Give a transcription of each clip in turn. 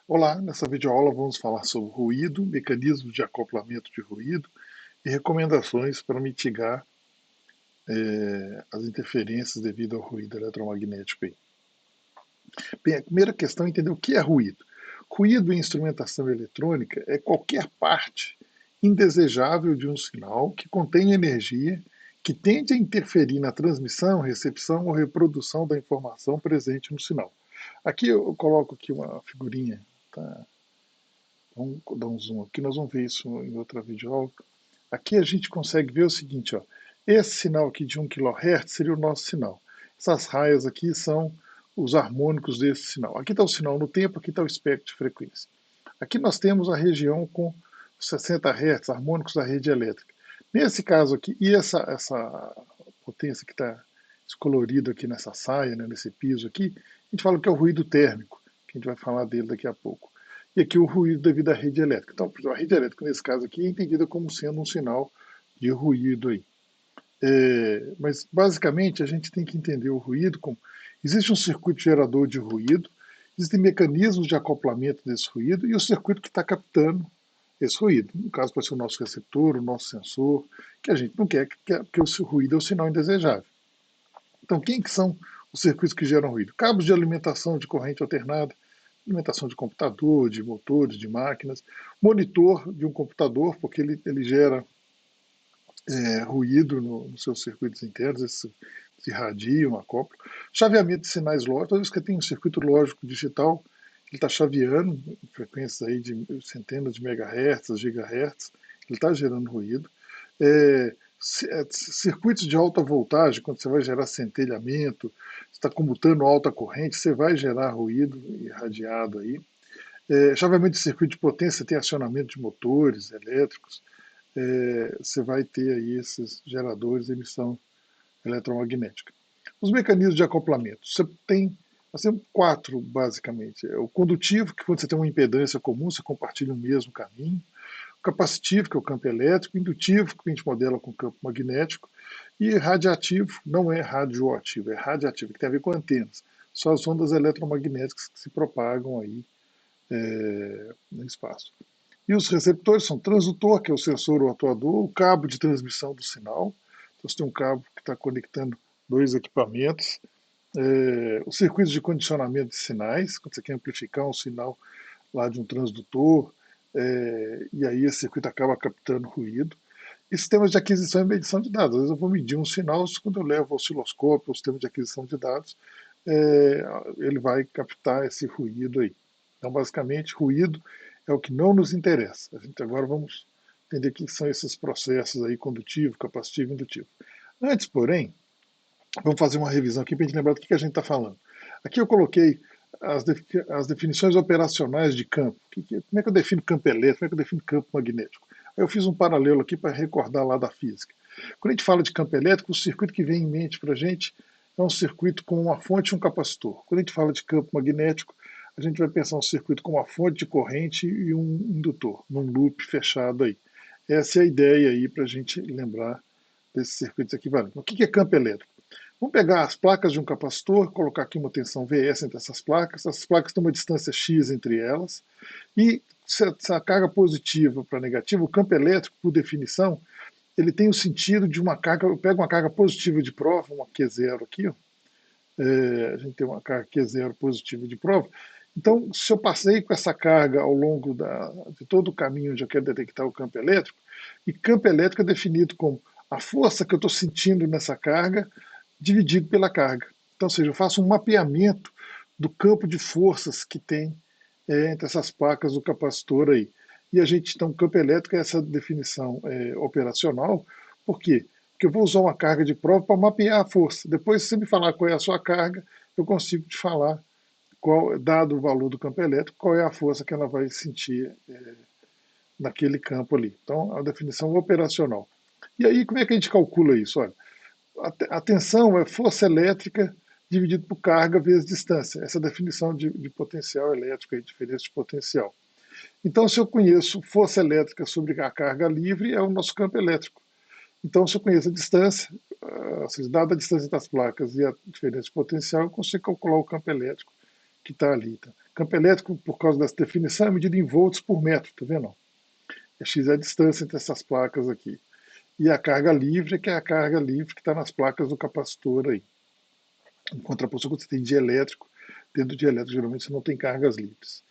Olá, nessa videoaula vamos falar sobre ruído, mecanismos de acoplamento de ruído e recomendações para mitigar as interferências devido ao ruído eletromagnético. Bem, a primeira questão é entender o que é ruído. Ruído em instrumentação eletrônica é qualquer parte indesejável de um sinal que contém energia que tende a interferir na transmissão, recepção ou reprodução da informação presente no sinal. Aqui eu coloco aqui uma figurinha, tá? Vamos dar um zoom aqui, nós vamos ver isso em outra videoaula. Aqui a gente consegue ver o seguinte, ó. Esse sinal aqui de 1 kHz seria o nosso sinal. Essas raias aqui são os harmônicos desse sinal. Aqui está o sinal no tempo, aqui está o espectro de frequência. Aqui nós temos a região com 60 Hz, harmônicos da rede elétrica. Nesse caso aqui, e essa potência que está descolorida aqui nessa saia, né, nesse piso aqui, a gente fala que é o ruído térmico, que a gente vai falar dele daqui a pouco. E aqui o ruído devido à rede elétrica. Então, a rede elétrica, nesse caso aqui, é entendida como sendo um sinal de ruído aí. Mas, basicamente, a gente tem que entender o ruído como... Existe um circuito gerador de ruído, existem mecanismos de acoplamento desse ruído e o circuito que está captando esse ruído. No caso, pode ser o nosso receptor, o nosso sensor, que a gente não quer, porque o ruído é um sinal indesejável. Então, quem que são os circuitos que geram ruído? Cabos de alimentação de corrente alternada, alimentação de computador, de motores, de máquinas, monitor de um computador, porque ele gera ruído nos seus circuitos internos, esses se irradiam, acoplam. Chaveamento de sinais lógicos, toda vez que tem um circuito lógico digital, ele está chaveando em frequências aí de centenas de megahertz, gigahertz, ele está gerando ruído. Circuitos de alta voltagem, quando você vai gerar centelhamento, está comutando alta corrente, você vai gerar ruído irradiado aí. Chaveamento de circuito de potência tem acionamento de motores elétricos, você vai ter aí esses geradores de emissão eletromagnética. Os mecanismos de acoplamento. Nós temos quatro, basicamente. É o condutivo, que quando você tem uma impedância comum, você compartilha o mesmo caminho. O capacitivo, que é o campo elétrico. Indutivo, que a gente modela com o campo magnético. E radiativo, não é radioativo, é radiativo, que tem a ver com antenas. São as ondas eletromagnéticas que se propagam aí no espaço. E os receptores são transdutor, que é o sensor ou atuador, o cabo de transmissão do sinal. Então você tem um cabo que está conectando dois equipamentos. Os circuitos de condicionamento de sinais, quando você quer amplificar um sinal lá de um transdutor, e aí esse circuito acaba captando ruído. E sistemas de aquisição e medição de dados. Às vezes eu vou medir um sinal, quando eu levo o osciloscópio, o sistema de aquisição de dados, ele vai captar esse ruído aí. Então, basicamente, ruído é o que não nos interessa. A gente agora vamos entender o que são esses processos aí, condutivo, capacitivo e indutivo. Antes, porém, vamos fazer uma revisão aqui para a gente lembrar do que a gente está falando. Aqui eu coloquei as definições operacionais de campo. Como é que eu defino campo elétrico? Como é que eu defino campo magnético? Aí eu fiz um paralelo aqui para recordar lá da física. Quando a gente fala de campo elétrico, o circuito que vem em mente para a gente é um circuito com uma fonte e um capacitor. Quando a gente fala de campo magnético, a gente vai pensar um circuito com uma fonte de corrente e um indutor, num loop fechado aí. Essa é a ideia aí para a gente lembrar desses circuitos equivalentes. O que é campo elétrico? Vamos pegar as placas de um capacitor, colocar aqui uma tensão Vs entre essas placas têm uma distância X entre elas, e se a carga positiva para negativa, o campo elétrico, por definição, ele tem o sentido de uma carga, eu pego uma carga positiva de prova, uma Q0 aqui, ó, a gente tem uma carga Q0 positiva de prova, então se eu passei com essa carga ao longo de todo o caminho onde eu quero detectar o campo elétrico, e campo elétrico é definido como a força que eu estou sentindo nessa carga dividido pela carga. Então, ou seja, eu faço um mapeamento do campo de forças que tem entre essas placas do capacitor aí. E a gente, então, campo elétrico é essa definição operacional. Por quê? Porque eu vou usar uma carga de prova para mapear a força. Depois, se você me falar qual é a sua carga, eu consigo te falar, dado o valor do campo elétrico, qual é a força que ela vai sentir naquele campo ali. Então, a definição operacional. E aí, como é que a gente calcula isso? Olha, a tensão é força elétrica dividido por carga vezes distância. Essa é a definição de potencial elétrico, a diferença de potencial. Então, se eu conheço força elétrica sobre a carga livre, é o nosso campo elétrico. Então, se eu conheço a distância, ou seja, dada a distância das placas e a diferença de potencial, eu consigo calcular o campo elétrico que está ali. Tá? Campo elétrico, por causa dessa definição, é medido em volts por metro, tá vendo? É X é a distância entre essas placas aqui. E a carga livre, que é a carga livre que está nas placas do capacitor aí. Em contraposição, quando você tem dielétrico, dentro do dielétrico geralmente você não tem cargas livres.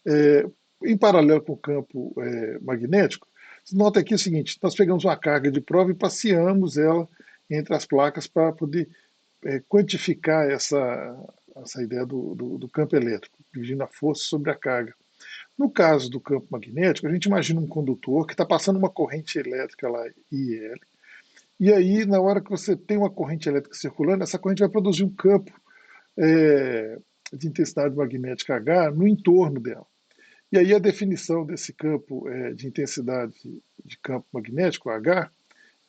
É, em paralelo com o campo magnético, você nota aqui o seguinte: nós pegamos uma carga de prova e passeamos ela entre as placas para poder quantificar essa ideia do campo elétrico, dividindo a força sobre a carga. No caso do campo magnético, a gente imagina um condutor que está passando uma corrente elétrica lá, IL, e aí, na hora que você tem uma corrente elétrica circulando, essa corrente vai produzir um campo é, de intensidade magnética H no entorno dela. E aí a definição desse campo de intensidade de campo magnético, H,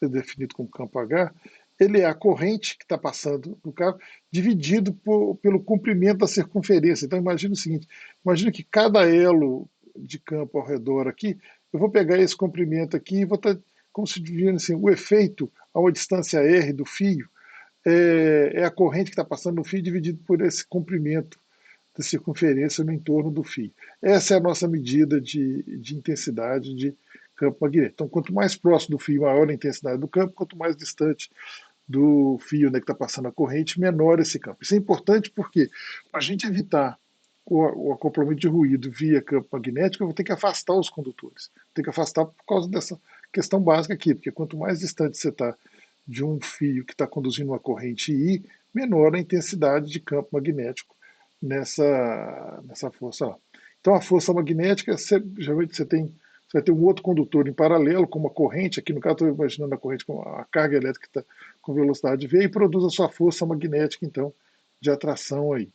é definido como campo H, ele é a corrente que está passando no cabo, dividido pelo comprimento da circunferência. Então imagina o seguinte, imagina que cada elo de campo ao redor aqui, eu vou pegar esse comprimento aqui e vou estar como se dividindo assim, o efeito a uma distância R do fio é a corrente que está passando no fio dividido por esse comprimento de circunferência no entorno do fio. Essa é a nossa medida de intensidade de campo magnético. Então, quanto mais próximo do fio, maior a intensidade do campo, quanto mais distante do fio, né, que está passando a corrente, menor esse campo. Isso é importante porque, para a gente evitar o acoplamento de ruído via campo magnético, eu vou ter que afastar os condutores. Vou ter que afastar por causa dessa questão básica aqui, porque quanto mais distante você está de um fio que está conduzindo uma corrente I, menor a intensidade de campo magnético nessa força lá. Então a força magnética, geralmente você vai ter um outro condutor em paralelo, com uma corrente, aqui no caso estou imaginando a corrente com a carga elétrica que está com velocidade V, e produz a sua força magnética, então, de atração aí.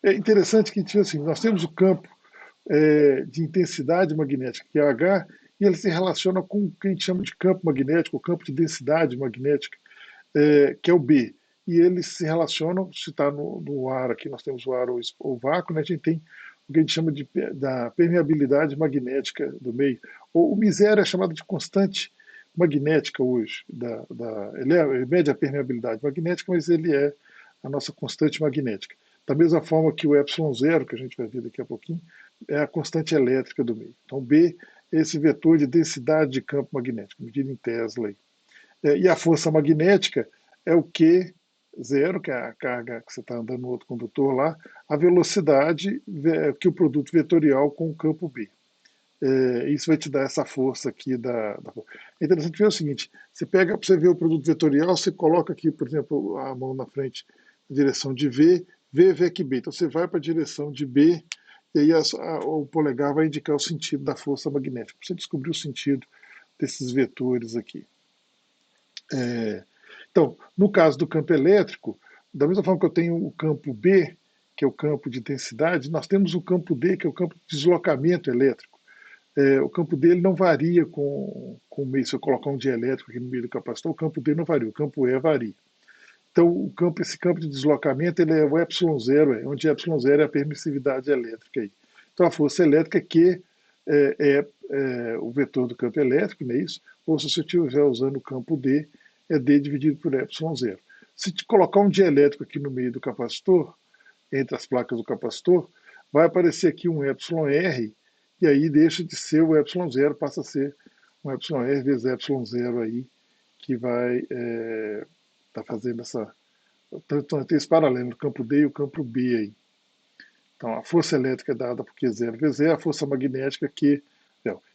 É interessante que assim, nós temos o campo de intensidade magnética, que é H, e ele se relaciona com o que a gente chama de campo magnético, o campo de densidade magnética, que é o B. E eles se relacionam, se está no ar aqui, nós temos o ar ou vácuo, né, a gente tem o que a gente chama da permeabilidade magnética do meio. O miséria é chamado de constante magnética hoje. Ele mede a permeabilidade magnética, mas ele é a nossa constante magnética. Da mesma forma que o ε0, que a gente vai ver daqui a pouquinho, é a constante elétrica do meio. Então, B é esse vetor de densidade de campo magnético, medido em Tesla. Aí. E a força magnética é o Q0, que é a carga que você está andando no outro condutor lá, a velocidade que o produto vetorial com o campo B. Isso vai te dar essa força aqui É interessante ver o seguinte: você pega para você ver o produto vetorial, você coloca aqui, por exemplo, a mão na frente na direção de V, V aqui B. Então você vai para a direção de B, e aí o polegar vai indicar o sentido da força magnética. Para você descobrir o sentido desses vetores aqui. Então, no caso do campo elétrico, da mesma forma que eu tenho o campo B, que é o campo de intensidade, nós temos o campo D, que é o campo de deslocamento elétrico. O campo D ele não varia com o meio. Se eu colocar um dielétrico aqui no meio do capacitor, o campo D não varia, o campo E varia. Então, esse campo de deslocamento ele é o ε0, onde ε0 é a permissividade elétrica. Aí. Então, a força elétrica que o vetor do campo elétrico, não é isso? Ou se você estiver usando o campo D, é D dividido por ε0. Se te colocar um dielétrico aqui no meio do capacitor, entre as placas do capacitor, vai aparecer aqui um εr, e aí deixa de ser o ε0, passa a ser um εr vezes ε0 aí, que vai estar fazendo essa. Então, tem esse paralelo, o campo D e o campo B aí. Então, a força elétrica é dada por Q0 vezes E, a força magnética Q.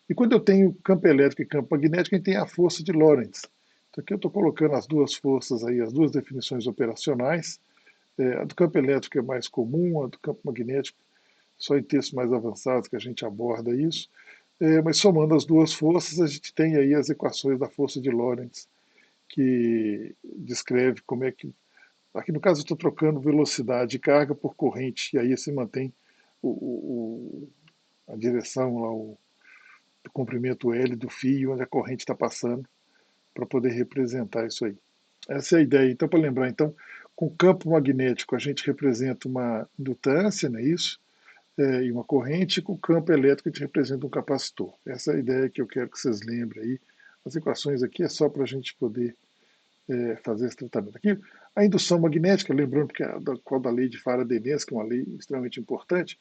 E quando eu tenho campo elétrico e campo magnético, a gente tem a força de Lorentz. Então, aqui eu estou colocando as duas forças aí, as duas definições operacionais. A do campo elétrico é mais comum, a do campo magnético só em textos mais avançados que a gente aborda isso. Mas somando as duas forças, a gente tem aí as equações da força de Lorentz, que descreve como é que. Aqui no caso eu estou trocando velocidade de carga por corrente, e aí se mantém a direção, lá, o comprimento L do fio, onde a corrente está passando, para poder representar isso aí. Essa é a ideia. Então, para lembrar, então, com o campo magnético a gente representa uma indutância, não é isso? E uma corrente, com o campo elétrico a gente representa um capacitor. Essa é a ideia que eu quero que vocês lembrem aí. As equações aqui é só para a gente poder fazer esse tratamento. Aqui, A indução magnética, lembrando que da lei de Faraday-Ness, que é uma lei extremamente importante,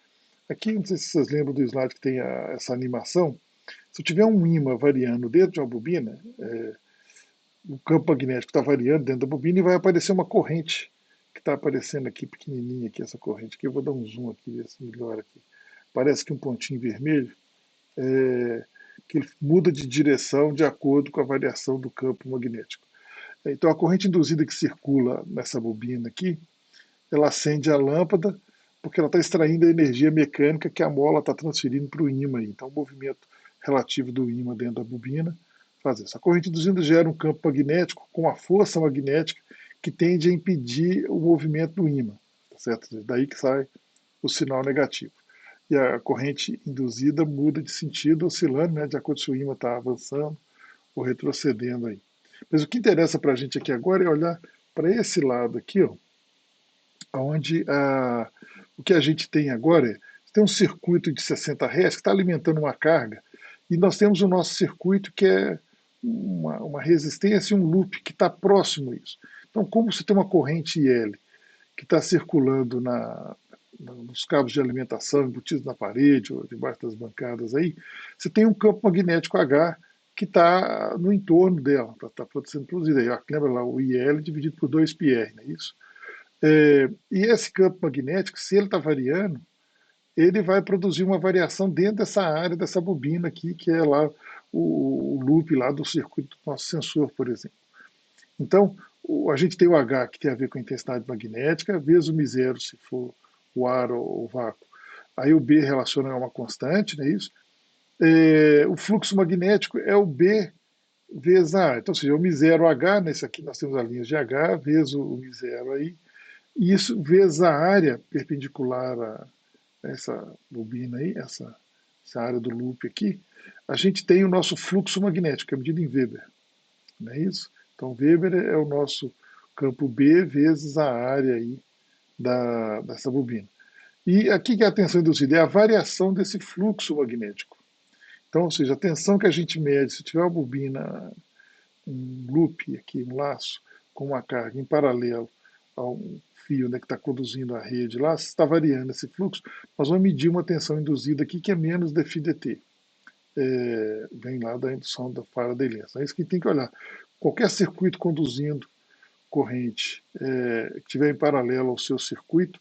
aqui, não sei se vocês lembram do slide que tem essa animação, se eu tiver um ímã variando dentro de uma bobina, o campo magnético está variando dentro da bobina e vai aparecer uma corrente que está aparecendo aqui, pequenininha aqui, essa corrente aqui. Eu vou dar um zoom aqui, ver se melhora aqui. Parece que um pontinho vermelho, que ele muda de direção de acordo com a variação do campo magnético. Então a corrente induzida que circula nessa bobina aqui, ela acende a lâmpada porque ela está extraindo a energia mecânica que a mola está transferindo para o ímã. Então o movimento relativo do ímã dentro da bobina faz isso. A corrente induzida gera um campo magnético com a força magnética que tende a impedir o movimento do ímã. Tá certo? Daí que sai o sinal negativo. E a corrente induzida muda de sentido, oscilando, né, de acordo se o ímã está avançando ou retrocedendo aí. Mas o que interessa para a gente aqui agora é olhar para esse lado aqui, ó, onde o que a gente tem agora tem um circuito de 60 Hz que está alimentando uma carga, e nós temos o nosso circuito que é uma resistência e um loop que está próximo a isso. Então, como você tem uma corrente IL que está circulando nos cabos de alimentação embutidos na parede ou debaixo das bancadas aí, você tem um campo magnético H que está no entorno dela, está sendo produzido aí. Lembra lá, o IL dividido por 2πr, não é isso? E esse campo magnético, se ele está variando, ele vai produzir uma variação dentro dessa área, dessa bobina aqui, que é lá o loop lá do circuito do nosso sensor, por exemplo. Então, a gente tem o H, que tem a ver com a intensidade magnética, vezes o μ0, se for o ar ou o vácuo. Aí o B relaciona a uma constante, não é isso? O fluxo magnético é o B vezes a A. Então, ou seja, o μ0H, nesse aqui nós temos a linha de H, vezes o μ0 aí, e isso vezes a área perpendicular a essa bobina aí, essa área do loop aqui, a gente tem o nosso fluxo magnético, que é medido em Weber. Não é isso? Então, Weber é o nosso campo B vezes a área aí dessa bobina. E aqui que é a tensão induzida é a variação desse fluxo magnético. Então, ou seja, a tensão que a gente mede, se tiver uma bobina, um loop aqui, um laço, com uma carga em paralelo a um fio, né, que está conduzindo a rede lá, se está variando esse fluxo, nós vamos medir uma tensão induzida aqui que é menos dφdt. Vem lá da indução da Faraday-Lens. É isso que tem que olhar. Qualquer circuito conduzindo corrente que estiver em paralelo ao seu circuito,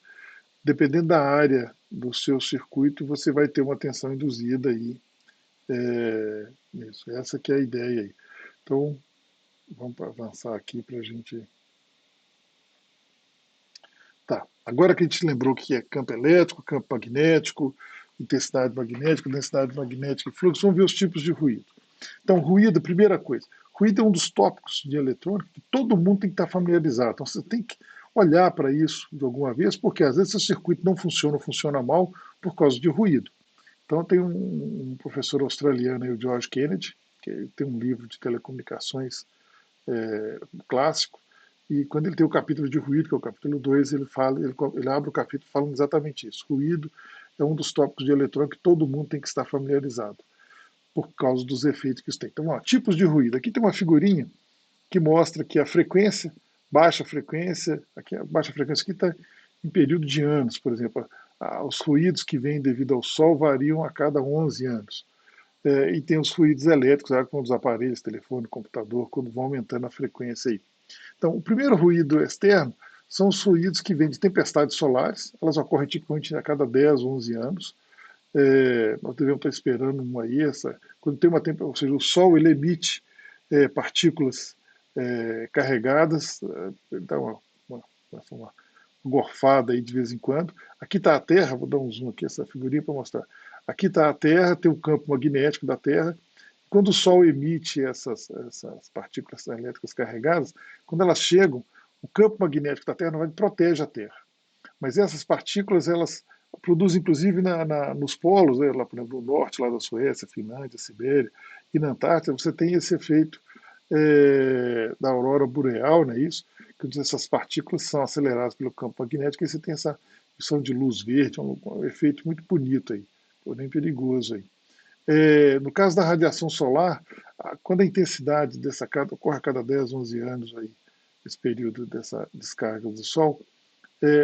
dependendo da área do seu circuito, você vai ter uma tensão induzida aí. Isso, essa que é a ideia aí. Então, vamos avançar aqui para a gente. Tá, agora que a gente lembrou o que é campo elétrico, campo magnético, intensidade magnética, densidade magnética e fluxo, vamos ver os tipos de ruído. Então, ruído, primeira coisa. Ruído é um dos tópicos de eletrônica que todo mundo tem que estar familiarizado. Então, você tem que olhar para isso de alguma vez, porque às vezes o circuito não funciona ou funciona mal por causa de ruído. Então, tem um professor australiano, o George Kennedy, que tem um livro de telecomunicações clássico, e quando ele tem o capítulo de ruído, que é o capítulo 2, ele abre o capítulo falando exatamente isso. Ruído é um dos tópicos de eletrônica que todo mundo tem que estar familiarizado, por causa dos efeitos que isso tem. Então, ó, tipos de ruído. Aqui tem uma figurinha que mostra que a frequência, baixa frequência, aqui a baixa frequência aqui está em período de anos, por exemplo. Os ruídos que vêm devido ao Sol variam a cada 11 anos. E tem os ruídos elétricos, como os aparelhos, telefone, computador, quando vão aumentando a frequência aí. Então, o primeiro ruído externo são os ruídos que vêm de tempestades solares, elas ocorrem tipicamente a cada 10, 11 anos. Nós devemos estar esperando uma aí, quando tem uma tempestade, ou seja, o Sol ele emite partículas carregadas, dá uma gorfada aí de vez em quando. Aqui está a Terra, vou dar um zoom aqui, essa figurinha para mostrar. Aqui está a Terra, tem o campo magnético da Terra. Quando o Sol emite essas partículas elétricas carregadas, quando elas chegam, o campo magnético da Terra não vai protege a Terra. Mas essas partículas, elas produzem, inclusive, nos polos, lá, por exemplo, no norte, lá da Suécia, Finlândia, Sibéria, e na Antártida, você tem esse efeito da aurora boreal, não é isso? Que essas partículas são aceleradas pelo campo magnético e você tem essa emissão de luz verde, um efeito muito bonito aí, porém perigoso aí. No caso da radiação solar, quando a intensidade dessa ocorre a cada 10, 11 anos aí, esse período dessa descarga do Sol,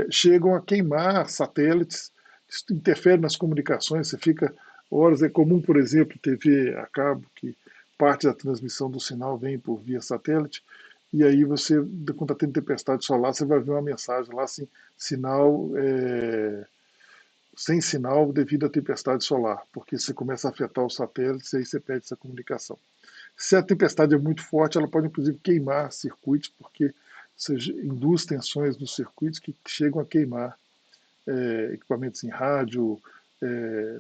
chegam a queimar satélites, isso interfere nas comunicações, você fica horas. É comum, por exemplo, TV a cabo, que parte da transmissão do sinal vem por via satélite, e aí você, quando está tendo tempestade solar, você vai ver uma mensagem lá assim, sinal, sem sinal devido à tempestade solar, porque você começa a afetar os satélites e aí você perde essa comunicação. Se a tempestade é muito forte, ela pode inclusive queimar circuitos, porque você induz tensões nos circuitos que chegam a queimar equipamentos em rádio,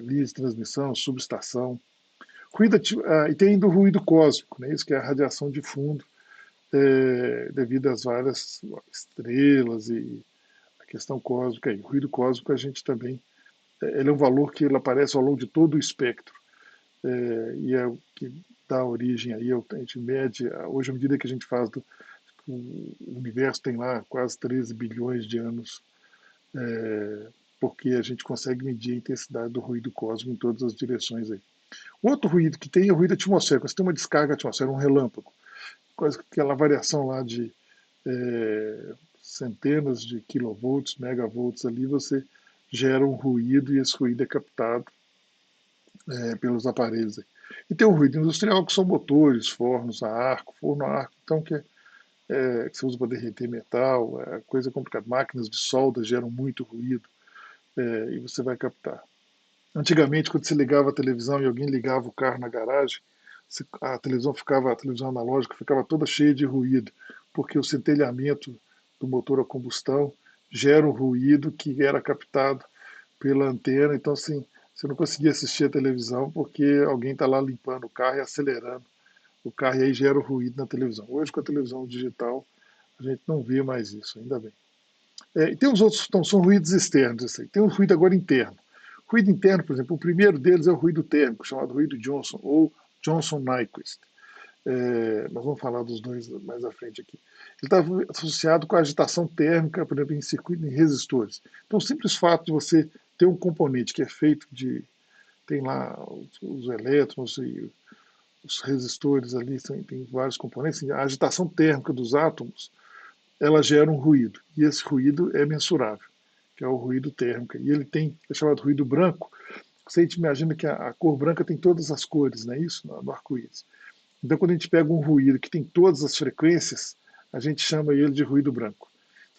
linhas de transmissão, subestação. E tem ainda o ruído cósmico, né, isso que é a radiação de fundo, devido às várias estrelas e a questão cósmica. O ruído cósmico a gente também, ele é um valor que ele aparece ao longo de todo o espectro, e é o que dá origem aí, a gente mede, hoje à medida que a gente faz o universo tem lá quase 13 bilhões de anos, porque a gente consegue medir a intensidade do ruído cósmico em todas as direções aí. Outro ruído que tem é o ruído atmosférico. Você tem uma descarga atmosférica, um relâmpago, quase aquela variação lá de centenas de kilovolts, megavolts ali, você gera um ruído e esse ruído é captado pelos aparelhos aí. E tem o ruído industrial, que são motores, fornos a arco, forno a arco, então que você usa para derreter metal, coisa complicada. Máquinas de solda geram muito ruído, e você vai captar. Antigamente, quando você ligava a televisão e alguém ligava o carro na garagem, a televisão analógica ficava toda cheia de ruído, porque o centelhamento do motor a combustão gera um ruído que era captado pela antena. Então, assim, você não conseguia assistir a televisão porque alguém está lá limpando o carro e acelerando o carro, e aí gera o ruído na televisão. Hoje, com a televisão digital, a gente não vê mais isso, ainda bem. E tem os outros, então, são ruídos externos. Assim. Tem um ruído agora interno. Ruído interno, por exemplo, o primeiro deles é o ruído térmico, chamado ruído Johnson, ou Johnson-Nyquist. Nós vamos falar dos dois mais à frente aqui. Ele está associado com a agitação térmica, por exemplo, em circuito em resistores. Então, o simples fato de você ter um componente que é feito de. Tem lá os elétrons e os resistores ali, tem vários componentes. A agitação térmica dos átomos, ela gera um ruído. E esse ruído é mensurável, que é o ruído térmico. E ele é chamado ruído branco. Você imagina que a cor branca tem todas as cores, não é isso? No arco-íris. Então, quando a gente pega um ruído que tem todas as frequências, a gente chama ele de ruído branco.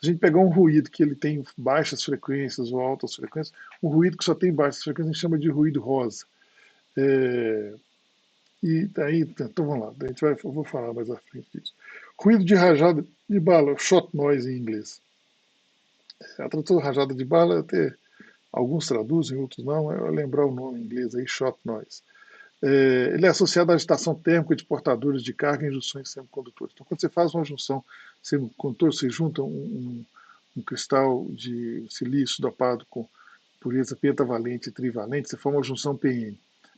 Se a gente pegar um ruído que ele tem baixas frequências ou altas frequências, um ruído que só tem baixas frequências, a gente chama de ruído rosa. E daí, então vamos lá, eu vou falar mais à frente disso. Ruído de rajada de bala, shot noise em inglês. A tradução rajada de bala, até alguns traduzem, outros não, é lembrar o nome em inglês aí, shot noise. Ele é associado à agitação térmica de portadores de carga em junções semicondutores. Então, quando você faz uma junção semicondutor, você junta um cristal de silício dopado com pureza pentavalente e trivalente, você forma uma junção PN.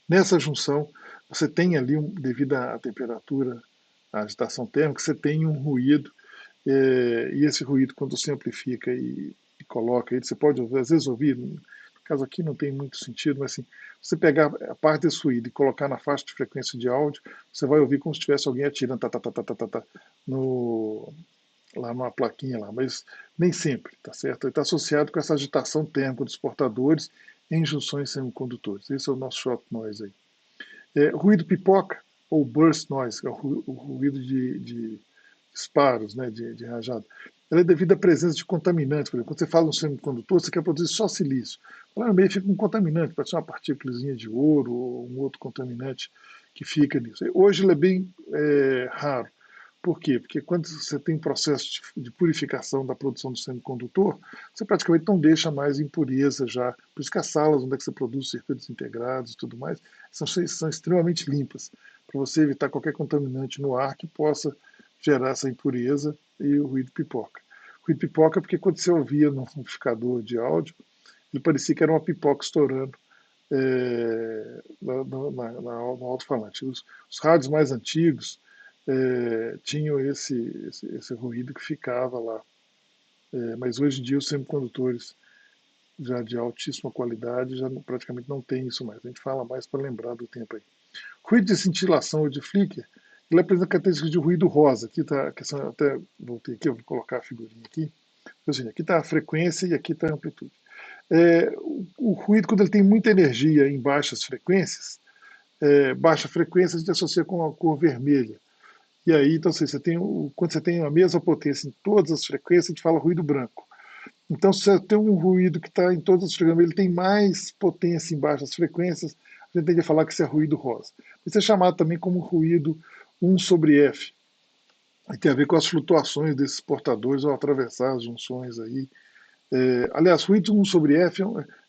Nessa junção, você tem ali, devido à temperatura, à agitação térmica, você tem um ruído, e esse ruído, quando você amplifica e coloca ele, você pode, às vezes, ouvir, no caso aqui não tem muito sentido, mas assim, você pegar a parte desse ruído e colocar na faixa de frequência de áudio, você vai ouvir como se tivesse alguém atirando no, lá numa plaquinha lá, mas nem sempre, tá certo? Ele está associado com essa agitação térmica dos portadores em junções semicondutores. Esse é o nosso shot noise aí. Ruído pipoca, ou burst noise, que é o ruído de disparos, né, de rajada. Ela é devido à presença de contaminantes. Por exemplo, quando você fala um semicondutor, você quer produzir só silício. Lá no meio fica um contaminante, pode ser uma partículazinha de ouro ou um outro contaminante que fica nisso. Hoje ele é bem raro. Por quê? Porque quando você tem um processo de purificação da produção do semicondutor, você praticamente não deixa mais impureza já. Por isso que as salas onde é que você produz circuitos integrados e tudo mais são extremamente limpas, para você evitar qualquer contaminante no ar que possa gerar essa impureza e o ruído pipoca. O ruído pipoca porque quando você ouvia no amplificador de áudio, ele parecia que era uma pipoca estourando no alto-falante. Os rádios mais antigos tinham esse ruído que ficava lá. Mas hoje em dia os semicondutores já de altíssima qualidade já praticamente não tem isso mais. A gente fala mais para lembrar do tempo aí. Ruído de cintilação ou de flicker Ele apresenta características de ruído rosa. Aqui está a questão, até voltei aqui, eu vou colocar a figurinha aqui. Ou seja, aqui está a frequência e aqui está a amplitude. O ruído, quando ele tem muita energia em baixas frequências, baixa frequência a gente associa com a cor vermelha. E aí, então, assim, quando você tem a mesma potência em todas as frequências, a gente fala ruído branco. Então, se você tem um ruído que está em todas as frequências, ele tem mais potência em baixas frequências, a gente tende a falar que isso é ruído rosa. Isso é chamado também como ruído 1 sobre F, e tem a ver com as flutuações desses portadores ao atravessar as junções aí. Aliás, ruído 1 sobre F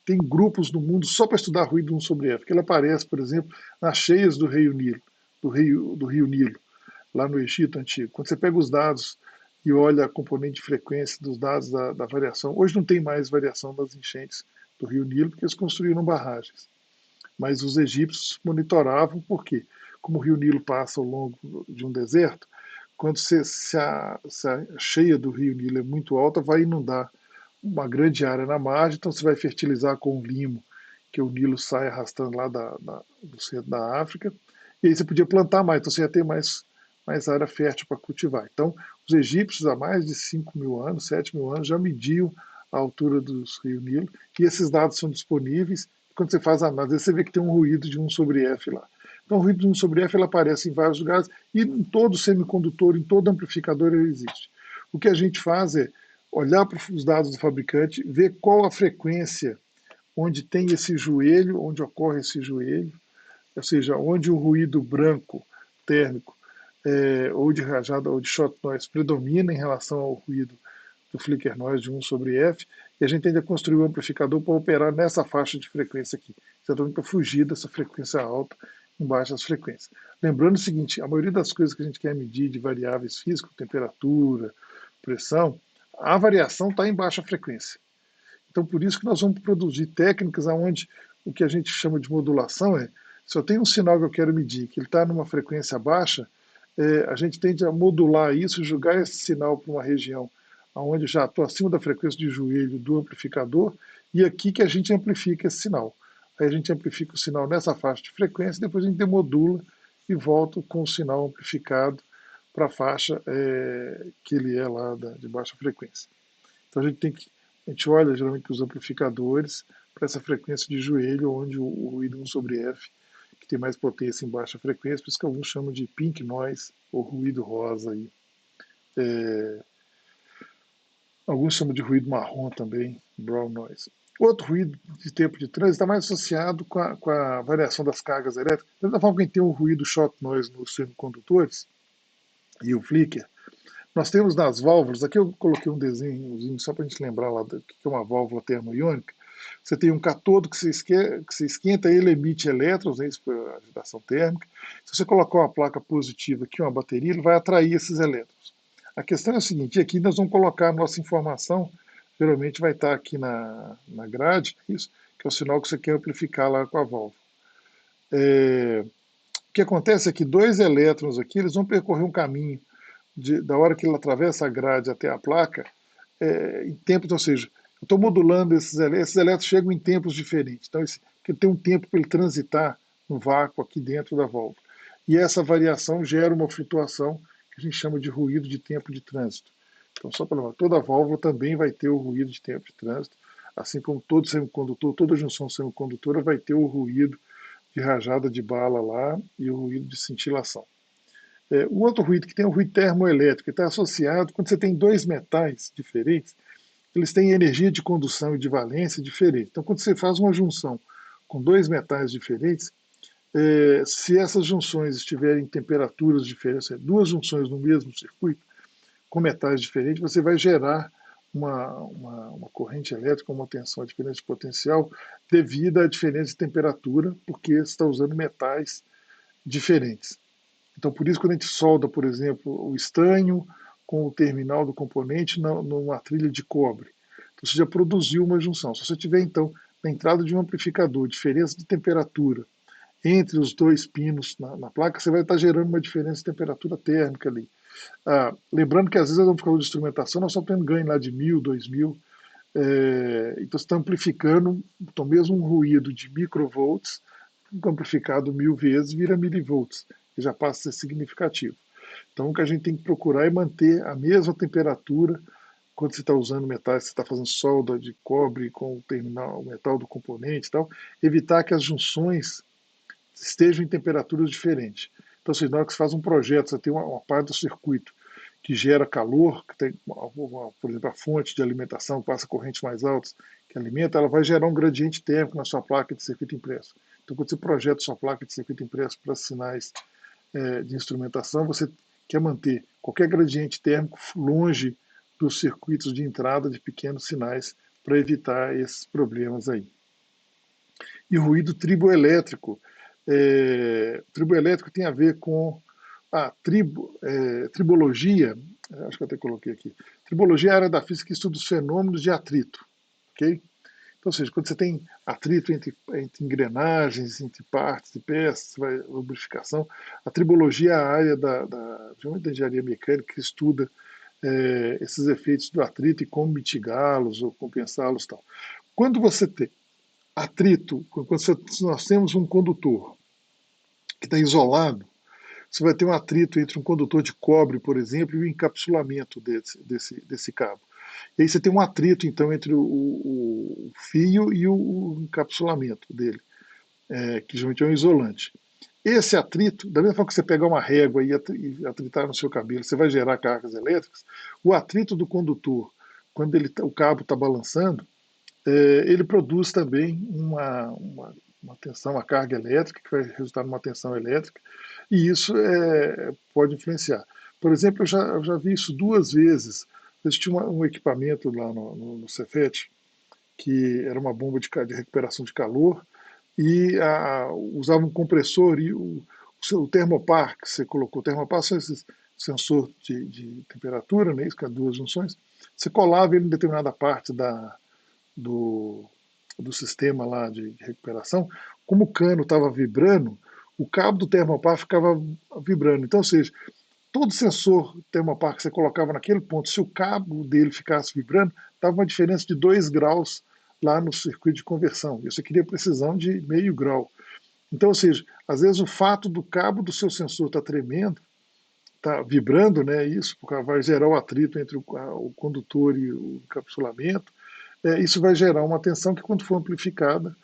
tem grupos no mundo só para estudar ruído 1 sobre F, que ele aparece, por exemplo, nas cheias do Rio Nilo, do Rio Nilo, lá no Egito Antigo. Quando você pega os dados e olha a componente de frequência dos dados da variação, hoje não tem mais variação das enchentes do Rio Nilo, porque eles construíram barragens. Mas os egípcios monitoravam, por quê? Como o Rio Nilo passa ao longo de um deserto, quando se a cheia do Rio Nilo é muito alta, vai inundar uma grande área na margem, então você vai fertilizar com o limo, que o Nilo sai arrastando lá do centro da África, e aí você podia plantar mais, então você ia ter mais área fértil para cultivar. Então, os egípcios, há mais de 5 mil anos, 7 mil anos, já mediam a altura dos rios Nilo, e esses dados são disponíveis. Quando você faz a análise, você vê que tem um ruído de 1 sobre F lá. Então, o ruído de 1 sobre F ele aparece em vários lugares, e em todo semicondutor, em todo amplificador ele existe. O que a gente faz é olhar para os dados do fabricante, ver qual a frequência onde tem esse joelho, onde ocorre esse joelho, ou seja, onde o ruído branco térmico ou de rajada ou de shot noise predomina em relação ao ruído do flicker noise de 1 sobre F, e a gente tende a construir um amplificador para operar nessa faixa de frequência aqui, exatamente para fugir dessa frequência alta em baixas frequências. Lembrando o seguinte, a maioria das coisas que a gente quer medir de variáveis físicas, temperatura, pressão, a variação está em baixa frequência. Então, por isso que nós vamos produzir técnicas onde o que a gente chama de modulação se eu tenho um sinal que eu quero medir, que ele está numa frequência baixa, a gente tende a modular isso, jogar esse sinal para uma região onde já estou acima da frequência de joelho do amplificador, e aqui que a gente amplifica esse sinal. Aí a gente amplifica o sinal nessa faixa de frequência, depois a gente demodula e volta com o sinal amplificado para a faixa que ele é lá de baixa frequência. Então a gente olha geralmente os amplificadores para essa frequência de joelho, onde o ruído 1 sobre F, que tem mais potência em baixa frequência, por isso que alguns chamam de pink noise ou ruído rosa. Aí. Alguns chamam de ruído marrom também, brown noise. Outro ruído de tempo de trânsito está mais associado com a variação das cargas elétricas. Da mesma forma que a gente tem o ruído shot noise nos semicondutores e o flicker, nós temos nas válvulas, aqui eu coloquei um desenhozinho só para a gente lembrar lá do que é uma válvula termoiônica. Você tem um catodo que você esquenta, ele emite elétrons, isso por agitação térmica. Se você colocar uma placa positiva aqui, uma bateria, ele vai atrair esses elétrons. A questão é a seguinte, aqui nós vamos colocar a nossa informação, geralmente vai estar aqui na grade, isso, que é o sinal que você quer amplificar lá com a válvula. O que acontece é que dois elétrons aqui, eles vão percorrer um caminho da hora que ele atravessa a grade até a placa, em tempos, ou seja, eu estou modulando esses elétrons chegam em tempos diferentes. Então, que tem um tempo para ele transitar no vácuo aqui dentro da válvula. E essa variação gera uma flutuação que a gente chama de ruído de tempo de trânsito. Então, só para lembrar, toda válvula também vai ter o ruído de tempo de trânsito, assim como todo semicondutor, toda junção semicondutora vai ter o ruído de rajada de bala lá e o ruído de cintilação. O outro ruído que tem é o ruído termoelétrico, que está associado, quando você tem dois metais diferentes, eles têm energia de condução e de valência diferente. Então, quando você faz uma junção com dois metais diferentes, se essas junções estiverem em temperaturas diferentes, duas junções no mesmo circuito, com metais diferentes, você vai gerar uma corrente elétrica, uma tensão, a diferença de potencial, devido à diferença de temperatura, porque você está usando metais diferentes. Então, por isso, quando a gente solda, por exemplo, o estanho com o terminal do componente numa trilha de cobre, então você já produziu uma junção. Se você tiver, então, na entrada de um amplificador, diferença de temperatura entre os dois pinos na placa, você vai estar gerando uma diferença de temperatura térmica ali. Lembrando que, às vezes, no amplificador de instrumentação, nós só temos ganho lá de 1.000, 2.000, então você está amplificando, então mesmo um ruído de microvolts, amplificado 1.000 vezes, vira milivolts. que já passa a ser significativo. Então, o que a gente tem que procurar é manter a mesma temperatura quando você está usando metais, você está fazendo solda de cobre com o terminal, o metal do componente e tal, evitar que as junções estejam em temperaturas diferentes. Então, assim, na hora que você faz um projeto, você tem uma parte do circuito que gera calor, que tem, por exemplo, a fonte de alimentação, passa correntes mais altas, que alimenta, ela vai gerar um gradiente térmico na sua placa de circuito impresso. Então, quando você projeta sua placa de circuito impresso para sinais de instrumentação, você quer manter qualquer gradiente térmico longe dos circuitos de entrada de pequenos sinais para evitar esses problemas aí. E ruído triboelétrico. Triboelétrico tem a ver com a tribologia, acho que eu até coloquei aqui. Tribologia é a área da física que estuda os fenômenos de atrito. Ok? Então, ou seja, quando você tem atrito entre engrenagens, entre partes e peças, lubrificação, a tribologia é a área da engenharia mecânica que estuda esses efeitos do atrito e como mitigá-los ou compensá-los e tal. Quando você tem atrito, quando nós temos um condutor que está isolado, você vai ter um atrito entre um condutor de cobre, por exemplo, e o encapsulamento desse cabo. E aí você tem um atrito, então, entre o fio e o encapsulamento dele, que geralmente é um isolante. Esse atrito, da mesma forma que você pegar uma régua e atritar no seu cabelo, você vai gerar cargas elétricas, o atrito do condutor, quando o cabo está balançando, ele produz também uma tensão, uma carga elétrica, que vai resultar numa tensão elétrica, e isso pode influenciar. Por exemplo, eu já vi isso duas vezes. Eu tinha um equipamento lá no Cefet, que era uma bomba de recuperação de calor, e usava um compressor e o termopar que você colocou. O termopar são esses sensor de temperatura, né, isso, com as duas junções. Você colava ele em determinada parte do, do sistema lá de recuperação. Como o cano estava vibrando, o cabo do termopar ficava vibrando. Então, ou seja, todo sensor termopar que você colocava naquele ponto, se o cabo dele ficasse vibrando, dava uma diferença de 2 graus lá no circuito de conversão. E você queria precisão de meio grau. Então, ou seja, às vezes o fato do cabo do seu sensor estar tremendo, está vibrando, né, isso porque vai gerar o atrito entre o condutor e o encapsulamento, isso vai gerar uma tensão que, quando for amplificada,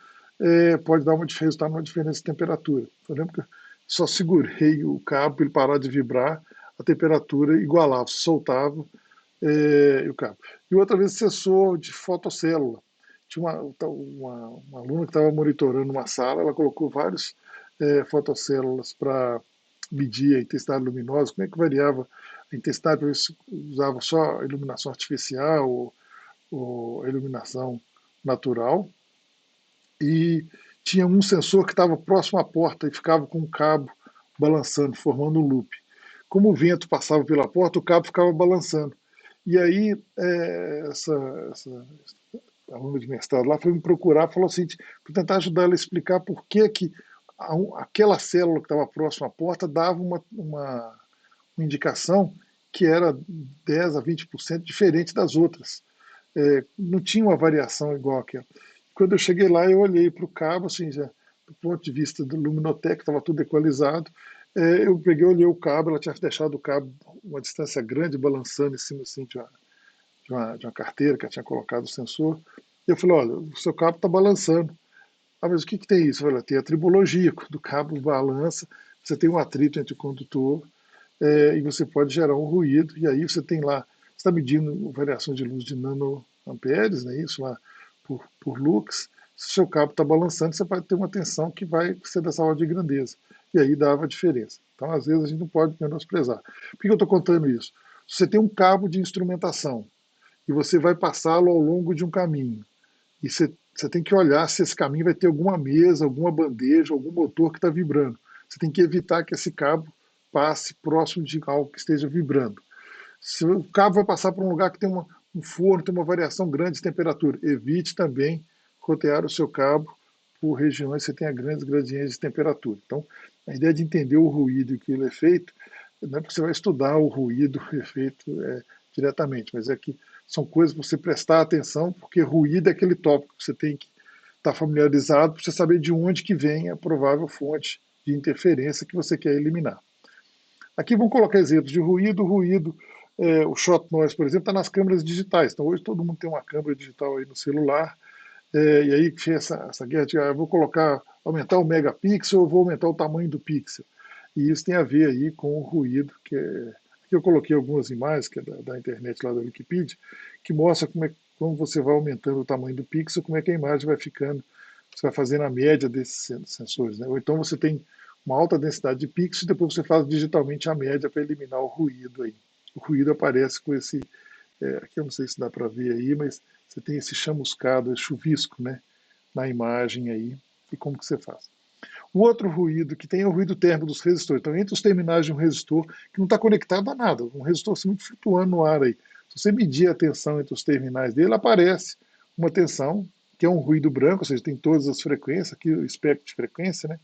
pode resultar numa diferença de temperatura. Eu lembro que eu só segurei o cabo para ele parar de vibrar, a temperatura igualava, soltava o cabo. E outra vez, sensor de fotocélula. Tinha uma aluna que estava monitorando uma sala, ela colocou vários fotocélulas para medir a intensidade luminosa, como é que variava a intensidade, para ver se usava só iluminação artificial ou iluminação natural. E tinha um sensor que estava próximo à porta e ficava com o cabo balançando, formando um loop. Como o vento passava pela porta, o cabo ficava balançando. E aí, essa aluna de mestrado lá foi me procurar, falou assim, para tentar ajudar ela a explicar por que aquela célula que estava próxima à porta dava uma indicação que era 10 a 20% diferente das outras. Não tinha uma variação igual àquela. Quando eu cheguei lá, eu olhei para o cabo, assim, já, do ponto de vista do Luminotec, estava tudo equalizado. Eu peguei, olhei o cabo, ela tinha deixado o cabo uma distância grande, balançando em cima assim, de uma carteira que ela tinha colocado o sensor. E eu falei, olha, o seu cabo está balançando. Ah, mas o que tem isso? Eu falei, tem a tribologia, quando o cabo balança, você tem um atrito entre o condutor e você pode gerar um ruído, e aí você tem lá, você está medindo variação de luz de nanoamperes, né, isso lá, por lux. Se o seu cabo está balançando, você pode ter uma tensão que vai ser dessa ordem de grandeza. E aí dava a diferença. Então, às vezes, a gente não pode menosprezar. Por que eu estou contando isso? Se você tem um cabo de instrumentação e você vai passá-lo ao longo de um caminho, e você tem que olhar se esse caminho vai ter alguma mesa, alguma bandeja, algum motor que está vibrando. Você tem que evitar que esse cabo passe próximo de algo que esteja vibrando. Se o cabo vai passar por um lugar que tem um forno, tem uma variação grande de temperatura, evite também rotear o seu cabo por regiões que você tenha grandes gradientes de temperatura. Então, a ideia de entender o ruído e que ele é feito, não é porque você vai estudar o ruído, o efeito diretamente, mas é que são coisas para você prestar atenção, porque ruído é aquele tópico que você tem que estar familiarizado para você saber de onde que vem a provável fonte de interferência que você quer eliminar. Aqui vamos colocar exemplos de ruído. Ruído, o shot noise, por exemplo, está nas câmeras digitais. Então hoje todo mundo tem uma câmera digital aí no celular. E aí tinha essa guerra de eu vou colocar, aumentar o megapixel ou vou aumentar o tamanho do pixel. E isso tem a ver aí com o ruído, que é. Aqui eu coloquei algumas imagens que é da internet lá da Wikipedia, que mostra como você vai aumentando o tamanho do pixel, como é que a imagem vai ficando, você vai fazendo a média desses sensores. Né? Ou então você tem uma alta densidade de pixels e depois você faz digitalmente a média para eliminar o ruído aí. O ruído aparece com esse, aqui eu não sei se dá para ver aí, mas você tem esse chamuscado, esse chuvisco, né, na imagem aí, e como que você faz. O outro ruído que tem é o ruído térmico dos resistores. Então, entre os terminais de um resistor, que não está conectado a nada, um resistor simplesmente flutuando no ar aí. Se você medir a tensão entre os terminais dele, aparece uma tensão, que é um ruído branco, ou seja, tem todas as frequências, aqui o espectro de frequência, né?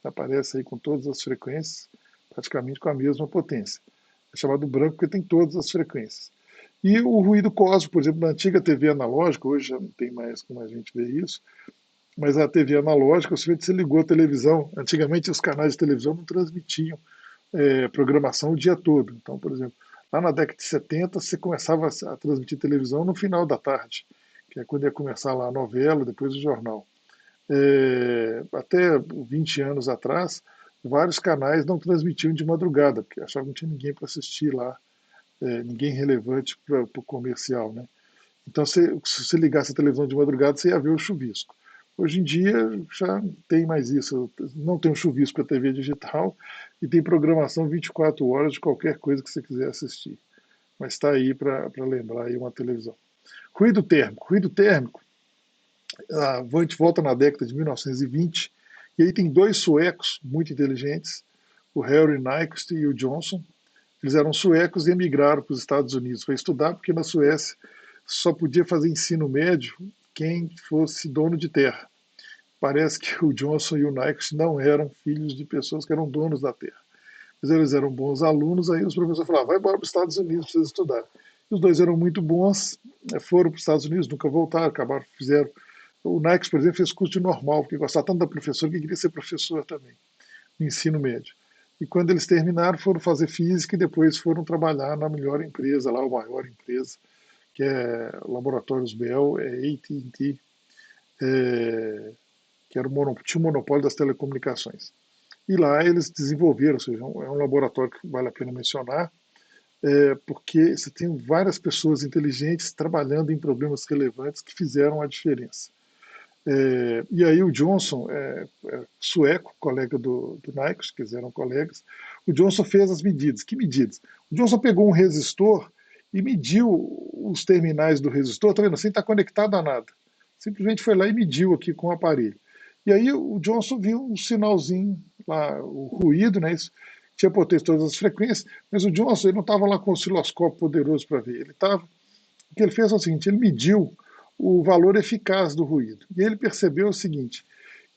Aparece aí com todas as frequências, praticamente com a mesma potência. É chamado branco porque tem todas as frequências. E o ruído cósmico, por exemplo, na antiga TV analógica, hoje já não tem mais como a gente ver isso, mas a TV analógica, você ligou a televisão, antigamente os canais de televisão não transmitiam programação o dia todo. Então, por exemplo, lá na década de 70, você começava a transmitir televisão no final da tarde, que é quando ia começar lá a novela, depois o jornal. Até 20 anos atrás, vários canais não transmitiam de madrugada, porque achavam que não tinha ninguém para assistir lá, ninguém relevante para o comercial. Né? Então, se você ligasse a televisão de madrugada, você ia ver o chuvisco. Hoje em dia já tem mais isso, não tem um chuvisco para a TV digital e tem programação 24 horas de qualquer coisa que você quiser assistir. Mas está aí para lembrar aí uma televisão. Ruído térmico. Ruído térmico, a gente volta na década de 1920, e aí tem dois suecos muito inteligentes, o Harry Nyquist e o Johnson. Eles eram suecos e emigraram para os Estados Unidos para estudar, porque na Suécia só podia fazer ensino médio quem fosse dono de terra. Parece que o Johnson e o Nyquist não eram filhos de pessoas que eram donos da terra. Mas eles eram bons alunos, aí os professores falaram, vai embora para os Estados Unidos para vocês estudar. E os dois eram muito bons, foram para os Estados Unidos, nunca voltaram, acabaram, fizeram. O Nyquist, por exemplo, fez curso de normal, porque gostava tanto da professora que queria ser professor também, no ensino médio. E quando eles terminaram, foram fazer física e depois foram trabalhar na melhor empresa, lá, a maior empresa, que é Laboratórios Bell, AT&T, que era tinha o monopólio das telecomunicações. E lá eles desenvolveram, ou seja, é um laboratório que vale a pena mencionar, porque você tem várias pessoas inteligentes trabalhando em problemas relevantes que fizeram a diferença. E aí o Johnson, sueco, colega do Nyquist, que eles eram colegas, o Johnson fez as medidas. Que medidas? O Johnson pegou um resistor e mediu os terminais do resistor, tá vendo? Sem estar conectado a nada. Simplesmente foi lá e mediu aqui com o aparelho. E aí o Johnson viu um sinalzinho lá, o ruído, né? Isso tinha potência todas as frequências, mas o Johnson ele não estava lá com o osciloscópio poderoso para ver. O que ele fez é o seguinte: ele mediu o valor eficaz do ruído. E ele percebeu o seguinte,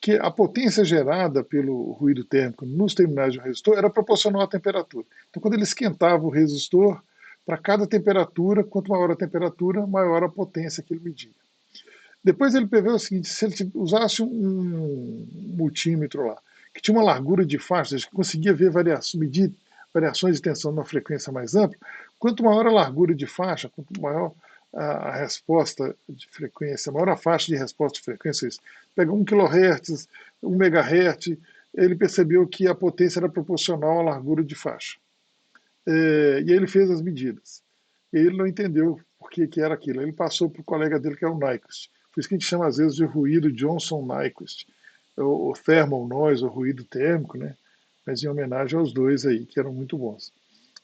que a potência gerada pelo ruído térmico nos terminais de um resistor era proporcional à temperatura. Então, quando ele esquentava o resistor, para cada temperatura, quanto maior a temperatura, maior a potência que ele media. Depois ele preveu o seguinte: se ele usasse um multímetro lá, que tinha uma largura de faixa, que conseguia ver medir variações de tensão numa frequência mais ampla, quanto maior a largura de faixa, quanto maior a resposta de frequência, maior a faixa de resposta de frequência, pega 1 kHz, 1 MHz, ele percebeu que a potência era proporcional à largura de faixa. E aí ele fez as medidas. E ele não entendeu por que era aquilo. Ele passou para o colega dele, que é o Nyquist. Por isso que a gente chama às vezes de ruído Johnson-Nyquist, o thermal noise, o ruído térmico, né? Mas em homenagem aos dois aí, que eram muito bons.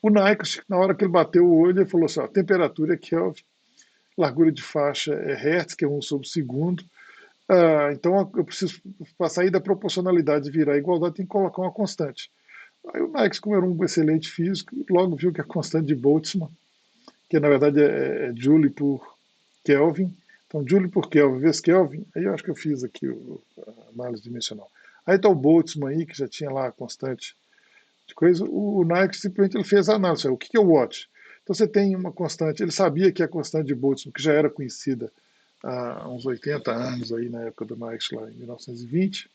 O Nyquist, na hora que ele bateu o olho, ele falou assim: a temperatura é Kelvin, largura de faixa é Hertz, que é 1/2. Então eu preciso, para sair da proporcionalidade e virar a igualdade, tem que colocar uma constante. Aí o Nyquist, como era um excelente físico, logo viu que a constante de Boltzmann, que na verdade é Joule por Kelvin, então Joule por Kelvin vezes Kelvin, aí eu acho que eu fiz aqui a análise dimensional. Aí está o Boltzmann aí, que já tinha lá a constante de coisa, o Nyquist simplesmente ele fez a análise. O que é o Watt? Então você tem uma constante, ele sabia que a constante de Boltzmann, que já era conhecida há uns 80 anos, aí, na época do Nyquist, lá em 1920,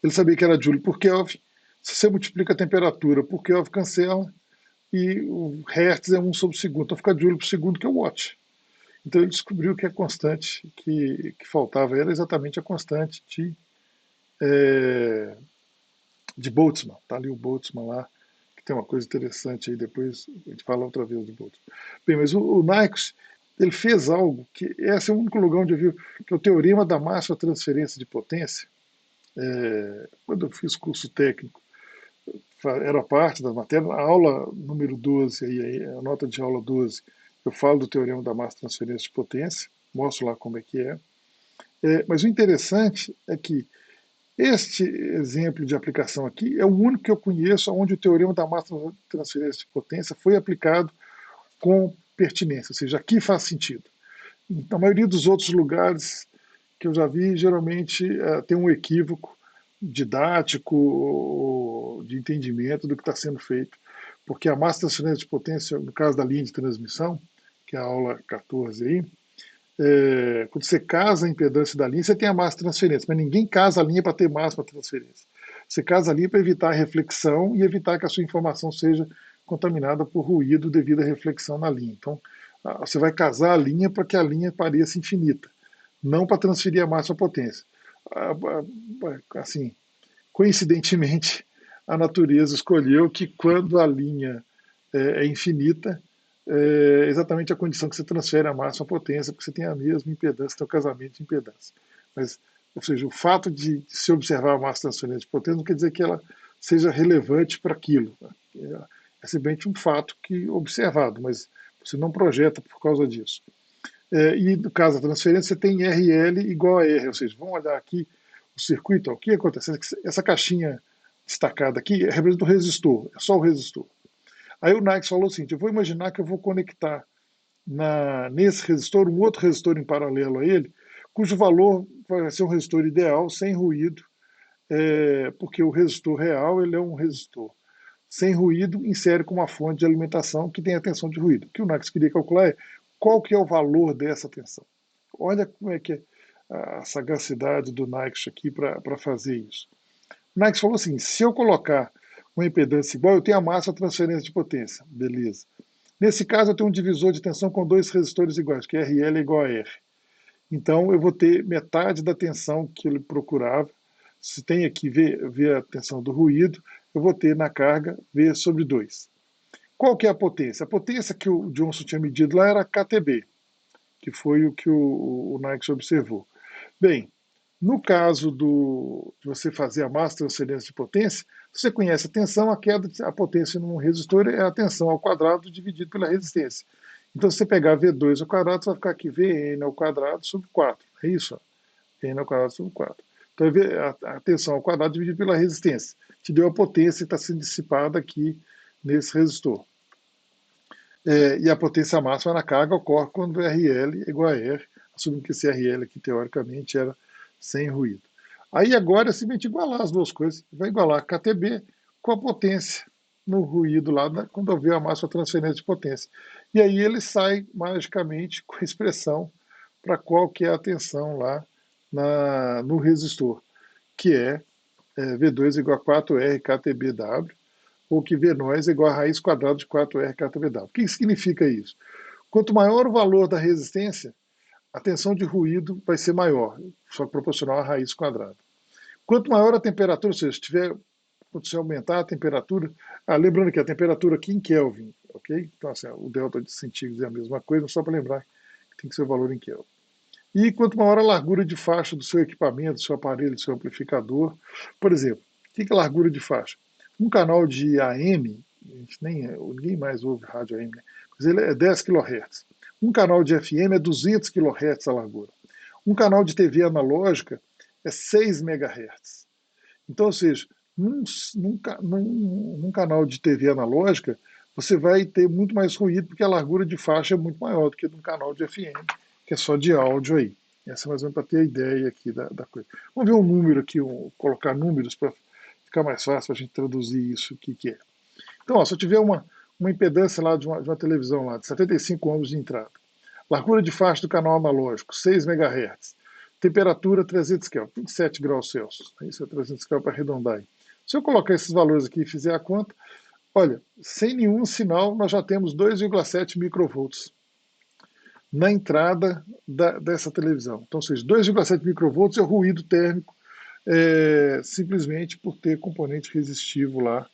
Ele sabia que era Joule por Kelvin. Se você multiplica a temperatura por Kelvin, cancela, e o Hertz é 1/2. Então fica Joule por segundo, que é o Watt. Então ele descobriu que a constante que faltava era exatamente a constante é, de Boltzmann. Está ali o Boltzmann lá, que tem uma coisa interessante aí, depois a gente fala outra vez do Boltzmann. Bem, mas o Nyquist, ele fez algo que esse é o único lugar onde eu vi, que é o teorema da máxima transferência de potência. Quando eu fiz curso técnico, era parte da matéria, a aula número 12, aí, a nota de aula 12, eu falo do teorema da máxima transferência de potência, mostro lá como é que é. Mas o interessante é que este exemplo de aplicação aqui é o único que eu conheço onde o teorema da máxima transferência de potência foi aplicado com pertinência, ou seja, aqui faz sentido. Na maioria dos outros lugares que eu já vi, geralmente tem um equívoco didático ou de entendimento do que está sendo feito, porque a massa transferência de potência, no caso da linha de transmissão, que é a aula 14 aí, quando você casa a impedância da linha, você tem a massa transferência, mas ninguém casa a linha para ter máxima transferência. Você casa a linha para evitar a reflexão e evitar que a sua informação seja contaminada por ruído devido à reflexão na linha. Então, você vai casar a linha para que a linha pareça infinita, não para transferir a máxima potência. Assim, coincidentemente, a natureza escolheu que quando a linha é infinita, é exatamente a condição que você transfere a máxima potência, porque você tem a mesma impedância, tem o casamento de impedância. Mas, ou seja, o fato de se observar a massa transferente de potência não quer dizer que ela seja relevante para aquilo. É simplesmente um fato que observado, mas você não projeta por causa disso. E no caso da transferência, você tem RL igual a R, ou seja, vamos olhar aqui o circuito, ó, o que acontece? Essa caixinha destacada aqui representa o resistor, é só o resistor. Aí o Nike falou assim, eu vou imaginar que eu vou conectar nesse resistor um outro resistor em paralelo a ele, cujo valor vai ser um resistor ideal, sem ruído, porque o resistor real ele é um resistor sem ruído em série com uma fonte de alimentação que tem a tensão de ruído. O que o Nax queria calcular é qual que é o valor dessa tensão. Olha como é que é a sagacidade do Nax aqui para fazer isso. O Nax falou assim, se eu colocar uma impedância igual, eu tenho a massa transferência de potência. Beleza. Nesse caso, eu tenho um divisor de tensão com dois resistores iguais, que RL é igual a R. Então, eu vou ter metade da tensão que ele procurava. Se tem aqui V a tensão do ruído, eu vou ter na carga V sobre 2. Qual que é a potência? A potência que o Johnson tinha medido lá era KTB, que foi o que o Nike observou. Bem, no caso de você fazer a massa transferência de potência, você conhece a tensão, a potência num resistor é a tensão ao quadrado dividido pela resistência. Então, se você pegar V2 ao quadrado, você vai ficar aqui Vn ao quadrado sobre 4. É isso? Ó. Vn ao quadrado sobre 4. Então, a tensão ao quadrado dividido pela resistência. Te deu a potência que está sendo dissipada aqui nesse resistor. E a potência máxima na carga ocorre quando RL é igual a R, assumindo que esse RL aqui, teoricamente, era sem ruído. Aí agora é simplesmente igualar as duas coisas. Vai igualar KTB com a potência no ruído lá, quando houver a máxima transferência de potência. E aí ele sai magicamente com a expressão para qual que é a tensão lá no resistor, que V2 igual a 4R KTBW, ou que V-nós é igual a raiz quadrada de 4R KTBW. O que significa isso? Quanto maior o valor da resistência, a tensão de ruído vai ser maior, só proporcional à raiz quadrada. Quanto maior a temperatura, ou seja, quando você aumentar a temperatura, lembrando que a temperatura aqui em Kelvin, ok? Então, assim, o delta de centígrados é a mesma coisa, só para lembrar que tem que ser o valor em Kelvin. E quanto maior a largura de faixa do seu equipamento, do seu aparelho, do seu amplificador, por exemplo, o que é largura de faixa? Um canal de AM, ninguém mais ouve rádio AM, né? Mas ele é 10 kHz. Um canal de FM é 200 kHz a largura. Um canal de TV analógica é 6 MHz. Então, ou seja, num canal de TV analógica, você vai ter muito mais ruído, porque a largura de faixa é muito maior do que num canal de FM, que é só de áudio aí. Essa é mais ou menos para ter a ideia aqui da coisa. Vamos ver um número aqui, colocar números para ficar mais fácil a gente traduzir isso, o que é. Então, ó, se eu tiver uma impedância lá de uma televisão lá, de 75 ohms de entrada, largura de faixa do canal analógico, 6 MHz, Temperatura 300 Kelvin, 27 graus Celsius. Isso é 300 Kelvin para arredondar aí. Se eu colocar esses valores aqui e fizer a conta, olha, sem nenhum sinal, nós já temos 2,7 microvolts na entrada dessa televisão. Então, ou seja, 2,7 microvolts é o ruído térmico, simplesmente por ter componente resistivo lá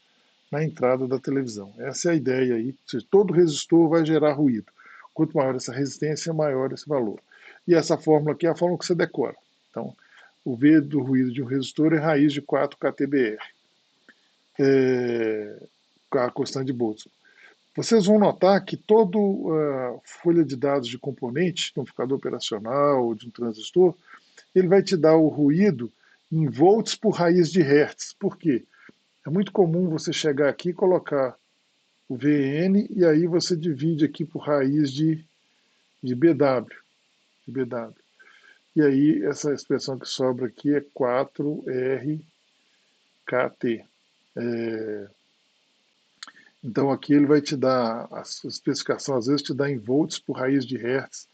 na entrada da televisão. Essa é a ideia aí. Ou seja, todo resistor vai gerar ruído. Quanto maior essa resistência, maior esse valor. E essa fórmula aqui é a fórmula que você decora. Então, o V do ruído de um resistor é raiz de 4 kTbr, a constante de Boltzmann. Vocês vão notar que toda a folha de dados de componente, de um amplificador operacional ou de um transistor, ele vai te dar o ruído em volts por raiz de hertz. Por quê? É muito comum você chegar aqui e colocar o VN e aí você divide aqui por raiz de BW. De BW. E aí essa expressão que sobra aqui é 4RKT. Então aqui ele vai te dar, a especificação às vezes te dá em volts por raiz de hertz,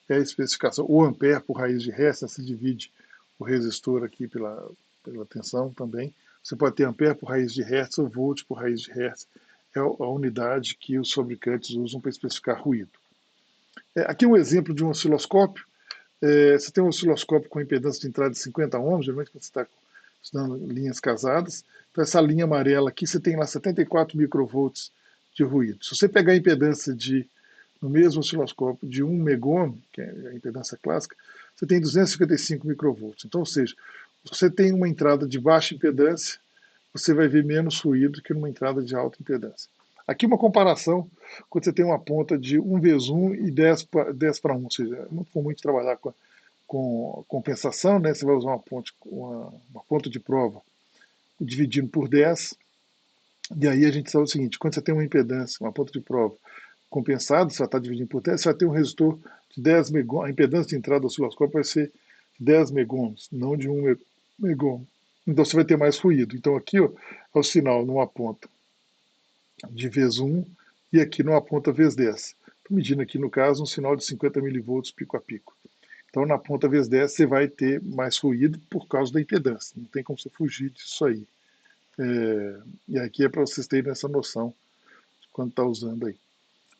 é a especificação, ou ampere por raiz de hertz, né, se divide o resistor aqui pela tensão também. Você pode ter ampere por raiz de hertz ou volt por raiz de hertz, é a unidade que os fabricantes usam para especificar ruído. Aqui um exemplo de um osciloscópio. Você tem um osciloscópio com impedância de entrada de 50 ohms, geralmente quando você está estudando linhas casadas. Então, essa linha amarela aqui, você tem lá 74 microvolts de ruído. Se você pegar a impedância no mesmo osciloscópio de 1 megohm, que é a impedância clássica, você tem 255 microvolts. Então, ou seja, se você tem uma entrada de baixa impedância, você vai ver menos ruído que numa entrada de alta impedância. Aqui uma comparação, quando você tem uma ponta de 1 vezes 1 e 10 para 1, ou seja, é muito comum de trabalhar com compensação, né? Você vai usar uma ponta de prova dividindo por 10, e aí a gente sabe o seguinte, quando você tem uma impedância, uma ponta de prova compensada, você vai estar dividindo por 10, você vai ter um resistor de 10 megohm, a impedância de entrada do osciloscópio vai ser 10 megohms, não de 1 megohm. Então você vai ter mais ruído. Então aqui ó, é o sinal numa ponta de vezes 1 e aqui numa ponta vezes 10. Estou medindo aqui no caso um sinal de 50 milivolts pico a pico. Então na ponta vezes 10 você vai ter mais ruído por causa da impedância. Não tem como você fugir disso aí. E aqui é para vocês terem essa noção de quando está usando aí.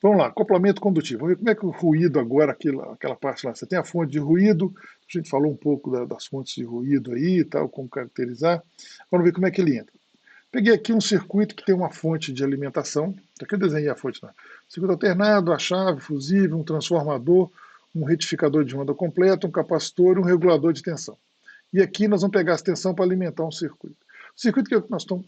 Vamos lá, acoplamento condutivo. Vamos ver como é que o ruído agora, aquela parte lá. Você tem a fonte de ruído, a gente falou um pouco das fontes de ruído aí e tal, como caracterizar. Vamos ver como é que ele entra. Peguei aqui um circuito que tem uma fonte de alimentação. Aqui eu desenhei a fonte lá. Circuito alternado, a chave, fusível, um transformador, um retificador de onda completo, um capacitor e um regulador de tensão. E aqui nós vamos pegar essa tensão para alimentar um circuito. O circuito que nós estamos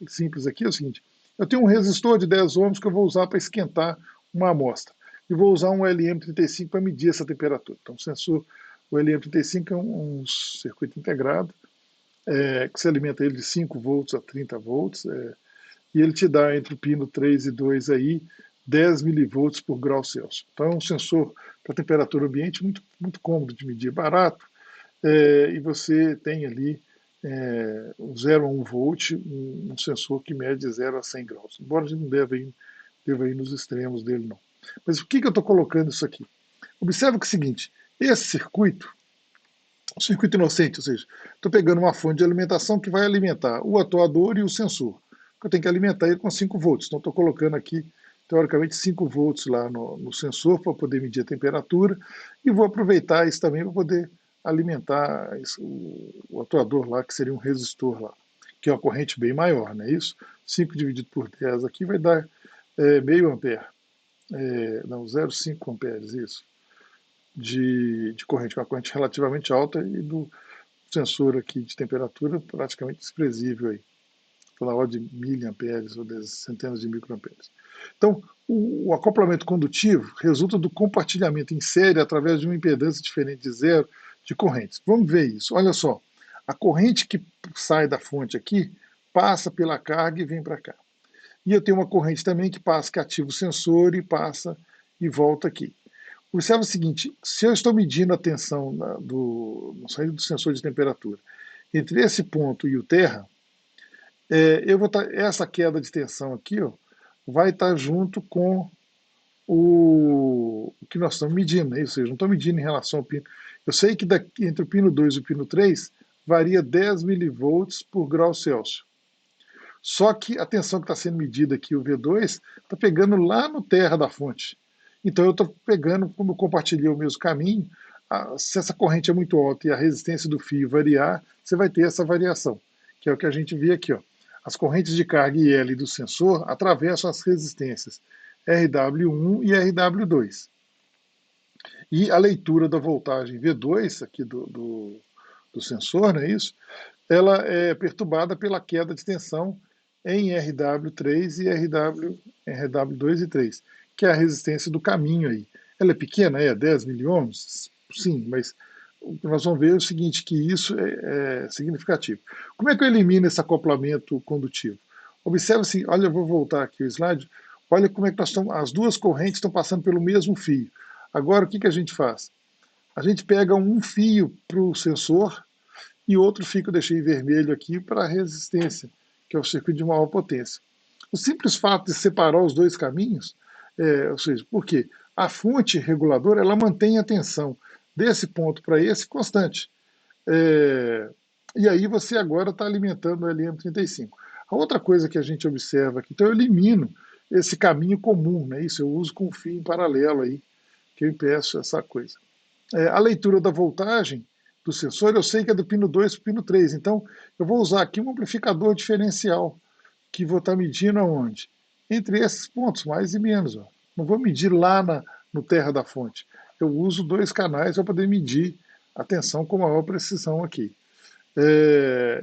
simples aqui é o seguinte. Eu tenho um resistor de 10 ohms que eu vou usar para esquentar uma amostra. E vou usar um LM35 para medir essa temperatura. Então, o sensor, o LM35 é um circuito integrado, que se alimenta ele de 5 volts a 30 volts, e ele te dá entre o pino 3 e 2 aí, 10 milivolts por grau Celsius. Então é um sensor para temperatura ambiente muito, muito cômodo de medir, barato, e você tem ali um 0 a 1 volt, um sensor que mede 0 a 100 graus. Embora a gente não deva ir nos extremos dele, não. Mas por que eu estou colocando isso aqui? Observa que é o seguinte, esse circuito, um circuito inocente, ou seja, estou pegando uma fonte de alimentação que vai alimentar o atuador e o sensor. Eu tenho que alimentar ele com 5 volts. Então estou colocando aqui, teoricamente, 5 volts lá no sensor para poder medir a temperatura e vou aproveitar isso também para poder alimentar o atuador lá, que seria um resistor lá, que é uma corrente bem maior, não é isso? 5 dividido por 10 aqui vai dar meio ampere, não, 0,5 amperes, isso, de corrente, uma corrente relativamente alta e do sensor aqui de temperatura praticamente desprezível aí, pela ordem de miliamperes ou de centenas de microamperes. Então, o acoplamento condutivo resulta do compartilhamento em série através de uma impedância diferente de zero de correntes. Vamos ver isso. Olha só, a corrente que sai da fonte aqui passa pela carga e vem para cá. E eu tenho uma corrente também que passa, que ativa o sensor e passa e volta aqui. Observe o seguinte, se eu estou medindo a tensão na saída do sensor de temperatura entre esse ponto e o terra, essa queda de tensão aqui ó, vai estar junto com o que nós estamos medindo, né? Ou seja, não estou medindo em relação ao pino. Eu sei que entre o pino 2 e o pino 3 varia 10 milivolts por grau Celsius. Só que a tensão que está sendo medida aqui, o V2, está pegando lá no terra da fonte. Então eu estou pegando, como eu compartilhei o mesmo caminho, se essa corrente é muito alta e a resistência do fio variar, você vai ter essa variação, que é o que a gente vê aqui. Ó. As correntes de carga IL do sensor atravessam as resistências RW1 e RW2. E a leitura da voltagem V2, aqui do sensor, não é isso? Ela é perturbada pela queda de tensão em RW3 e RW2 e 3, que é a resistência do caminho aí. Ela é pequena, 10 miliohms? Sim, mas o que nós vamos ver é o seguinte, que isso é significativo. Como é que eu elimino esse acoplamento condutivo? Observe assim, olha, eu vou voltar aqui o slide, olha como é que nós estamos, as duas correntes estão passando pelo mesmo fio. Agora, o que a gente faz? A gente pega um fio para o sensor e outro fio que eu deixei em vermelho aqui para a resistência, que é o circuito de maior potência. O simples fato de separar os dois caminhos, ou seja, por quê? A fonte reguladora ela mantém a tensão desse ponto para esse constante. E aí você agora está alimentando o LM35. A outra coisa que a gente observa aqui, então eu elimino esse caminho comum, né? Isso eu uso com fio em paralelo aí, que eu impeço essa coisa. A leitura da voltagem do sensor, eu sei que é do pino 2 para o pino 3, então eu vou usar aqui um amplificador diferencial, que vou estar medindo aonde? Entre esses pontos, mais e menos. Ó. Não vou medir lá no terra da fonte. Eu uso dois canais para poder medir a tensão com maior precisão aqui.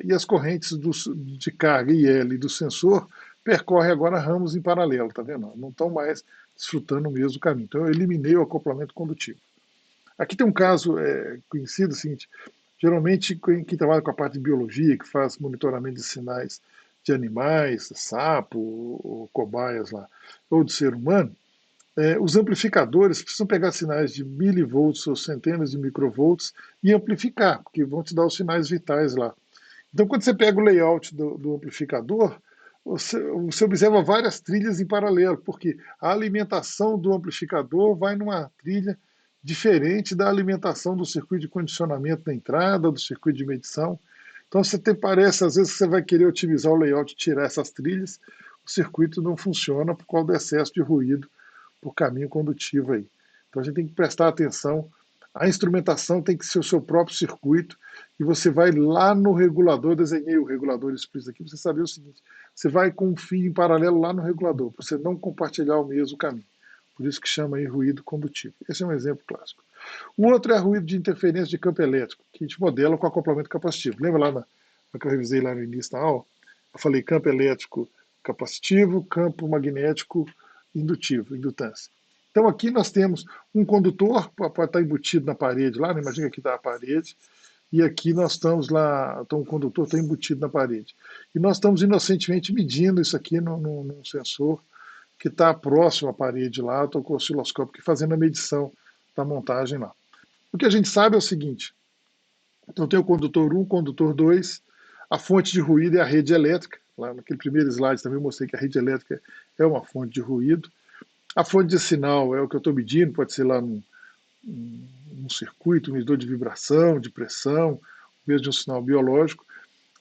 E as correntes de carga IL do sensor percorrem agora ramos em paralelo, tá vendo? Não estão mais desfrutando o mesmo caminho. Então eu eliminei o acoplamento condutivo. Aqui tem um caso conhecido, o seguinte, geralmente quem trabalha com a parte de biologia, que faz monitoramento de sinais de animais, sapo, ou cobaias lá, ou de ser humano, os amplificadores precisam pegar sinais de milivolts ou centenas de microvolts e amplificar, porque vão te dar os sinais vitais lá. Então, quando você pega o layout do amplificador, você observa várias trilhas em paralelo, porque a alimentação do amplificador vai numa trilha diferente da alimentação do circuito de condicionamento da entrada, do circuito de medição. Então, parece, às vezes, que você vai querer otimizar o layout e tirar essas trilhas, o circuito não funciona por causa do excesso de ruído por caminho condutivo aí. Então, a gente tem que prestar atenção. A instrumentação tem que ser o seu próprio circuito e você vai lá no regulador, eu desenhei o regulador explícito aqui, para você saber o seguinte, você vai com um fio em paralelo lá no regulador, para você não compartilhar o mesmo caminho. Por isso que chama aí ruído condutivo. Esse é um exemplo clássico. O outro é ruído de interferência de campo elétrico, que a gente modela com acoplamento capacitivo. Lembra lá na que eu revisei lá no início da aula? Eu falei campo elétrico capacitivo, campo magnético indutivo, indutância. Então aqui nós temos um condutor, pode estar embutido na parede lá, né? Imagina que está a parede, e aqui nós estamos lá, então o condutor está embutido na parede. E nós estamos inocentemente medindo isso aqui num sensor que está próximo à parede lá, estou com o osciloscópio aqui fazendo a medição da montagem lá. O que a gente sabe é o seguinte, então tem o condutor 1, condutor 2, a fonte de ruído é a rede elétrica, lá naquele primeiro slide também eu mostrei que a rede elétrica é uma fonte de ruído, a fonte de sinal é o que eu estou medindo, pode ser lá num circuito, um medidor de vibração, de pressão, mesmo de um sinal biológico.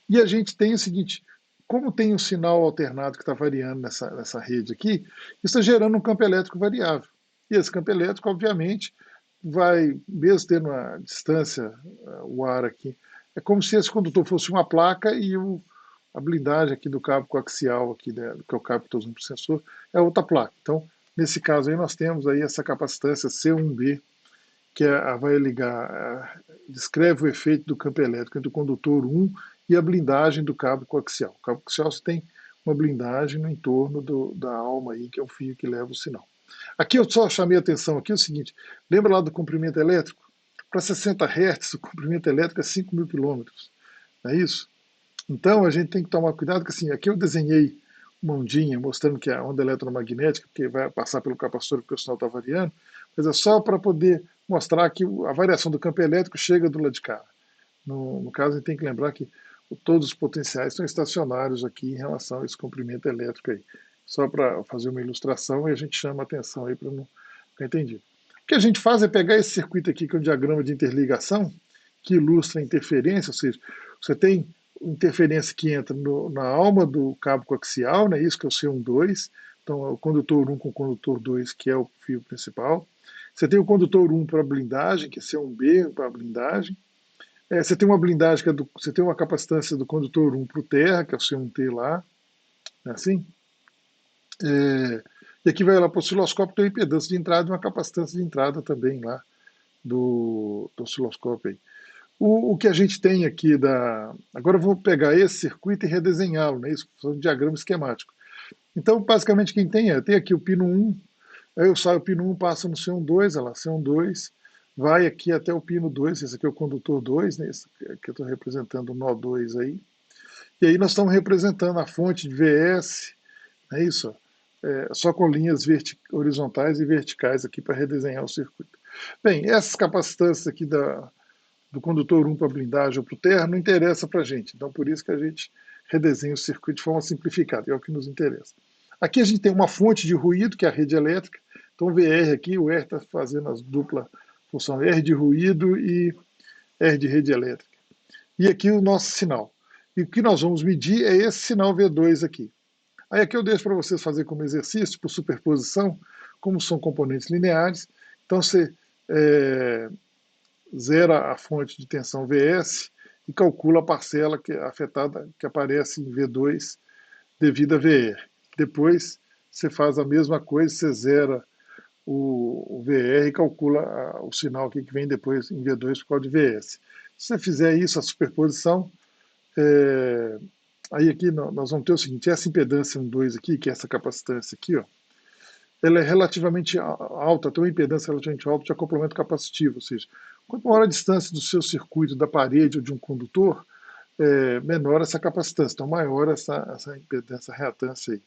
E a gente tem o seguinte, como tem um sinal alternado que está variando nessa rede aqui, isso está gerando um campo elétrico variável. E esse campo elétrico, obviamente, vai, mesmo tendo uma distância, o ar aqui, é como se esse condutor fosse uma placa e a blindagem aqui do cabo coaxial, aqui, né, que é o cabo que estou usando para o sensor, é outra placa. Então, nesse caso aí, nós temos aí essa capacitância C1B, que vai ligar, descreve o efeito do campo elétrico entre o condutor 1 e a blindagem do cabo coaxial. O cabo coaxial você tem uma blindagem no entorno da alma aí, que é o fio que leva o sinal. Aqui eu só chamei a atenção aqui o seguinte, lembra lá do comprimento elétrico? Para 60 Hz, o comprimento elétrico é 5.000 quilômetros, não é isso? Então a gente tem que tomar cuidado, que assim, aqui eu desenhei uma ondinha mostrando que é a onda eletromagnética, que vai passar pelo capacitor porque o sinal está variando, mas é só para poder mostrar que a variação do campo elétrico chega do lado de cá. No caso, a gente tem que lembrar que todos os potenciais estão estacionários aqui em relação a esse comprimento elétrico aí. Só para fazer uma ilustração e a gente chama a atenção aí para não ficar entendido. O que a gente faz é pegar esse circuito aqui, que é um diagrama de interligação, que ilustra a interferência, ou seja, você tem interferência que entra na alma do cabo coaxial, né, isso que é o C12, então é o condutor 1 com o condutor 2, que é o fio principal. Você tem o condutor 1 para a blindagem, que é C1B para a blindagem. Você tem uma blindagem, você tem uma capacitância do condutor 1 para o terra, que é o C1T lá, né, assim. E aqui vai lá para o osciloscópio, tem uma impedância de entrada e uma capacitância de entrada também lá do osciloscópio aí. O que a gente tem aqui Agora eu vou pegar esse circuito e redesenhá-lo, né? Isso é um diagrama esquemático. Então, basicamente, quem tem aqui o pino 1, aí eu saio o pino 1, passa no C12, olha lá, C12, vai aqui até o pino 2, esse aqui é o condutor 2, né? Esse aqui eu estou representando o nó 2 aí. E aí nós estamos representando a fonte de VS, é isso, só com linhas horizontais e verticais aqui para redesenhar o circuito. Bem, essas capacitâncias aqui do condutor 1 para a blindagem ou para o terra não interessa para a gente. Então, por isso que a gente redesenha o circuito de forma simplificada, é o que nos interessa. Aqui a gente tem uma fonte de ruído, que é a rede elétrica. Então, o VR aqui, o R está fazendo as dupla função R de ruído e R de rede elétrica. E aqui o nosso sinal. E o que nós vamos medir é esse sinal V2 aqui. Aí aqui eu deixo para vocês fazer como exercício, por superposição, como são componentes lineares. Então você zera a fonte de tensão VS e calcula a parcela afetada que aparece em V2 devido a VR. Depois você faz a mesma coisa, você zera o VR e calcula o sinal aqui que vem depois em V2 por causa de VS. Se você fizer isso, a superposição, aí aqui nós vamos ter o seguinte, essa impedância 1,2 aqui, que é essa capacitância aqui, ó, ela é relativamente alta, tem uma impedância relativamente alta de acoplamento capacitivo, ou seja, quanto maior a distância do seu circuito da parede ou de um condutor, menor essa capacitância, então maior essa impedância, essa reatância aí.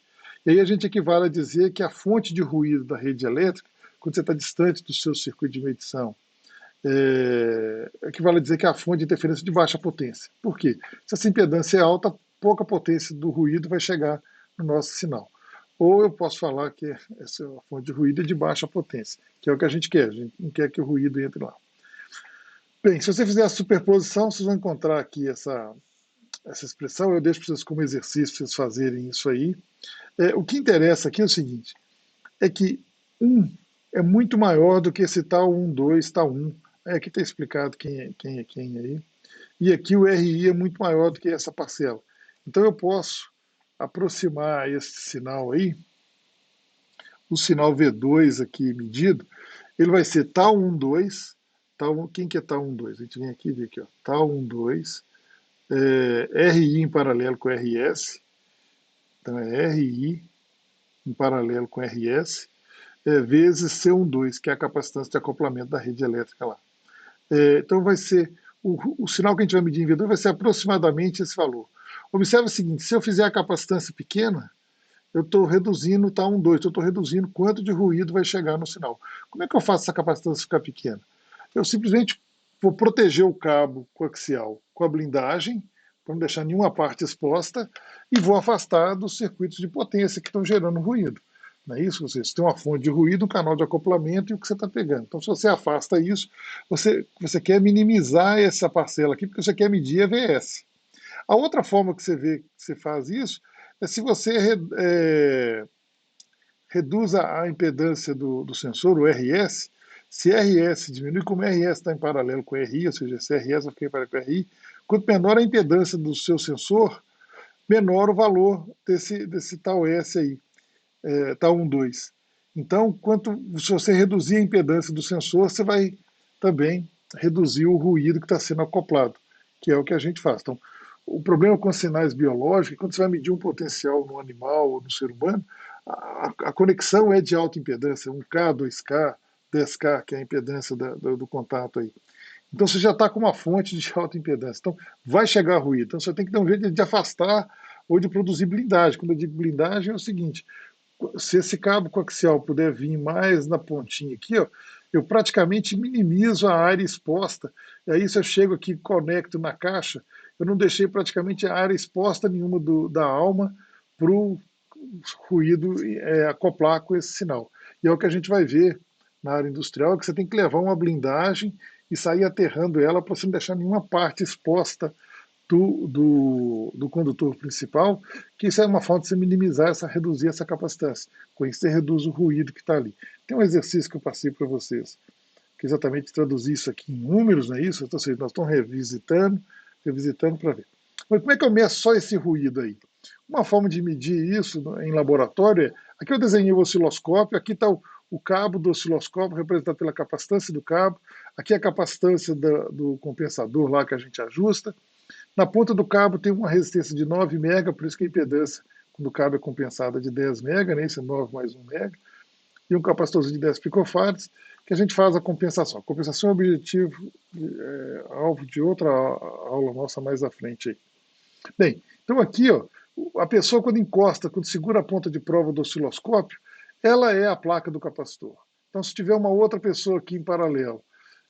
E aí a gente equivale a dizer que a fonte de ruído da rede elétrica, quando você está distante do seu circuito de medição, equivale a dizer que é a fonte de interferência de baixa potência. Por quê? Se essa impedância é alta, pouca potência do ruído vai chegar no nosso sinal. Ou eu posso falar que essa fonte de ruído é de baixa potência, que é o que a gente quer. A gente não quer que o ruído entre lá. Bem, se você fizer a superposição, vocês vão encontrar aqui essa expressão. Eu deixo para vocês como exercício, para vocês fazerem isso aí. O que interessa aqui é o seguinte, é que 1 é muito maior do que esse tal 1, 2, tal 1. Aqui está explicado quem é quem aí. E aqui o RI é muito maior do que essa parcela. Então eu posso aproximar esse sinal aí, o sinal V2 aqui medido, ele vai ser tal 1, 2, tal, quem que é tal 1, 2? A gente vem aqui e vê aqui, ó, tal 1, 2, RI em paralelo com RS, então é RI em paralelo com RS, vezes C12, que é a capacitância de acoplamento da rede elétrica lá. Então vai ser, o sinal que a gente vai medir em V2 vai ser aproximadamente esse valor. Observe o seguinte, se eu fizer a capacitância pequena, eu estou reduzindo, tá 1, 2, eu estou reduzindo quanto de ruído vai chegar no sinal. Como é que eu faço essa capacitância ficar pequena? Eu simplesmente vou proteger o cabo coaxial com a blindagem, para não deixar nenhuma parte exposta, e vou afastar dos circuitos de potência que estão gerando ruído. Não é isso? Você tem uma fonte de ruído, um canal de acoplamento e o que você está pegando. Então, se você afasta isso, você quer minimizar essa parcela aqui, porque você quer medir a VS. A outra forma que você faz isso é se você reduz a impedância do sensor, o RS. Se RS diminui, como RS está em paralelo com RI, ou seja, se RS vai ficar em paralelo com RI, quanto menor a impedância do seu sensor, menor o valor desse tal S aí, tal 1, 2. Então, se você reduzir a impedância do sensor, você vai também reduzir o ruído que está sendo acoplado, que é o que a gente faz. Então, o problema com os sinais biológicos, quando você vai medir um potencial no animal ou no ser humano, a conexão é de alta impedância, 1K, 2K, 10K, que é a impedância do contato aí. Então você já está com uma fonte de alta impedância. Então vai chegar ruído. Então você tem que dar um jeito de afastar ou de produzir blindagem. Quando eu digo blindagem é o seguinte, se esse cabo coaxial puder vir mais na pontinha aqui, ó, eu praticamente minimizo a área exposta. E aí se eu chego aqui e conecto na caixa, eu não deixei praticamente a área exposta nenhuma da alma para o ruído acoplar com esse sinal. E é o que a gente vai ver na área industrial é que você tem que levar uma blindagem e sair aterrando ela para você não deixar nenhuma parte exposta do condutor principal, que isso é uma forma de você minimizar, reduzir essa capacitância. Com isso você reduz o ruído que está ali. Tem um exercício que eu passei para vocês, que é exatamente traduzir isso aqui em números, não é isso? Então, nós estamos revisitando para ver. Mas como é que eu meço só esse ruído aí? Uma forma de medir isso em laboratório é, aqui eu desenhei o osciloscópio, aqui está o cabo do osciloscópio representado pela capacitância do cabo, aqui a capacitância do compensador lá que a gente ajusta. Na ponta do cabo tem uma resistência de 9 mega, por isso que a impedância quando o cabo é compensada é de 10 mega, né? Isso é 9 mais 1 mega, e um capacitorzinho de 10 picofarads, que a gente faz a compensação. A compensação é objetivo, alvo de outra aula nossa mais à frente aí. Bem, então aqui, ó, a pessoa quando encosta, quando segura a ponta de prova do osciloscópio, ela é a placa do capacitor. Então, se tiver uma outra pessoa aqui em paralelo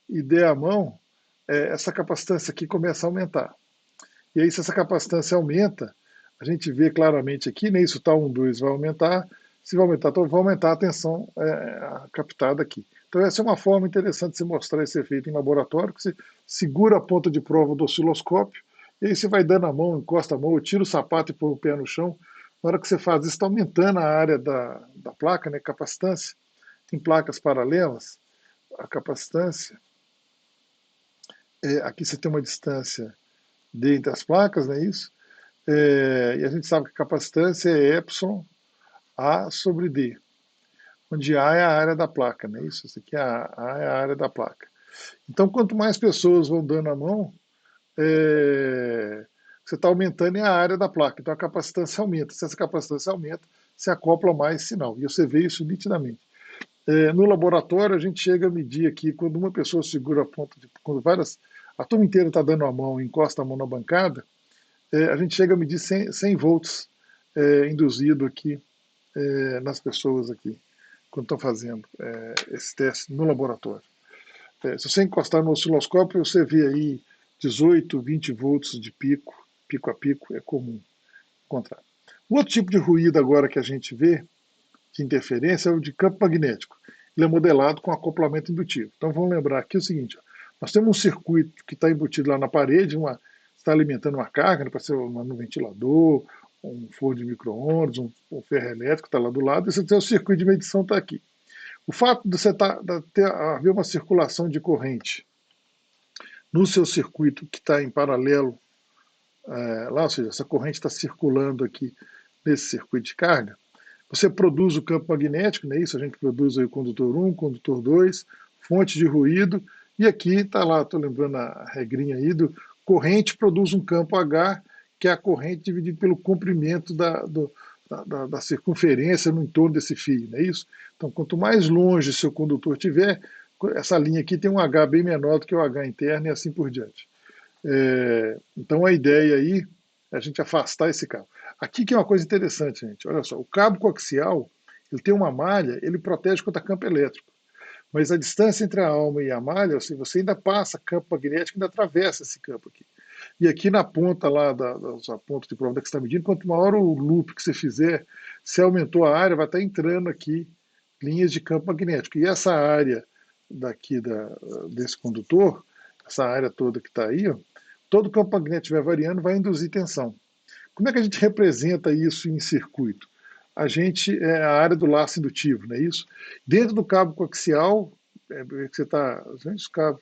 e der a mão, essa capacitância aqui começa a aumentar. E aí, se essa capacitância aumenta, a gente vê claramente aqui, né, isso está 1, 2, vai aumentar. Se vai aumentar, então vai aumentar a tensão captada aqui. Então, essa é uma forma interessante de você mostrar esse efeito em laboratório, que você segura a ponta de prova do osciloscópio, e aí você vai dando a mão, encosta a mão, tira o sapato e põe o pé no chão. Na hora que você faz isso, está aumentando a área da placa, né, capacitância. Tem placas paralelas, a capacitância. Aqui você tem uma distância D entre as placas, não é isso? E a gente sabe que a capacitância é epsilon A sobre D, onde A é a área da placa, não é isso? Isso aqui A é a área da placa. Então, quanto mais pessoas vão dando a mão, você está aumentando a área da placa, então a capacitância aumenta. Se essa capacitância aumenta, se acopla mais sinal, e você vê isso nitidamente. No laboratório, a gente chega a medir aqui, quando uma pessoa segura a ponta, quando a turma inteira está dando a mão, encosta a mão na bancada, a gente chega a medir 100 volts induzido aqui nas pessoas aqui, quando estão fazendo esse teste no laboratório. Se você encostar no osciloscópio, você vê aí 18, 20 volts de pico, pico a pico, é comum encontrar. O outro tipo de ruído agora que a gente vê, de interferência, é o de campo magnético. Ele é modelado com acoplamento indutivo. Então vamos lembrar aqui o seguinte, ó, nós temos um circuito que está embutido lá na parede, está alimentando uma carga, né, pode ser um ventilador, um forno de micro-ondas, um ferro elétrico está lá do lado, e você tem o circuito de medição está aqui. O fato de você haver uma circulação de corrente no seu circuito que está em paralelo lá, ou seja, essa corrente está circulando aqui nesse circuito de carga, você produz o campo magnético, não é isso? A gente produz aí o condutor 1, condutor 2, fonte de ruído, e aqui está lá, estou lembrando a regrinha aí do corrente produz um campo H, que é a corrente dividida pelo comprimento da circunferência no entorno desse fio, não é isso? Então, quanto mais longe seu condutor tiver, essa linha aqui tem um H bem menor do que o H interno e assim por diante. Então, a ideia aí é a gente afastar esse cabo. Aqui que é uma coisa interessante, gente. Olha só, o cabo coaxial, ele tem uma malha, ele protege contra campo elétrico. Mas a distância entre a alma e a malha, assim, você ainda passa campo magnético, ainda atravessa esse campo aqui. E aqui na ponta lá, da ponta de prova que você está medindo, quanto maior o loop que você fizer, se aumentou a área, vai estar entrando aqui linhas de campo magnético. E essa área daqui desse condutor, essa área toda que está aí, ó, todo o campo magnético vai variando, vai induzir tensão. Como é que a gente representa isso em circuito? A gente é a área do laço indutivo, não é isso? Dentro do cabo coaxial, que você está, o cabo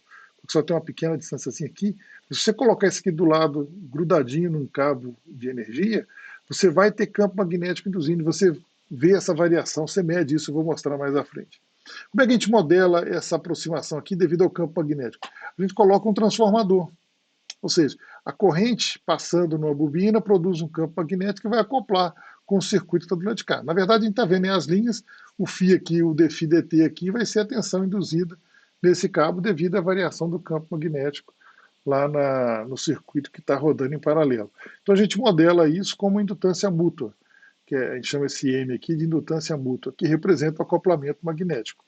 só tem uma pequena distância assim aqui, se você colocar isso aqui do lado, grudadinho num cabo de energia, você vai ter campo magnético induzindo, você vê essa variação, você mede isso, eu vou mostrar mais à frente. Como é que a gente modela essa aproximação aqui devido ao campo magnético? A gente coloca um transformador. Ou seja, a corrente passando numa bobina produz um campo magnético que vai acoplar com o circuito que está do lado de cá. Na verdade, a gente está vendo as linhas, o φ aqui, o dφ dt aqui, vai ser a tensão induzida nesse cabo devido à variação do campo magnético lá no circuito que está rodando em paralelo. Então a gente modela isso como indutância mútua, que a gente chama esse M aqui de indutância mútua, que representa o acoplamento magnético.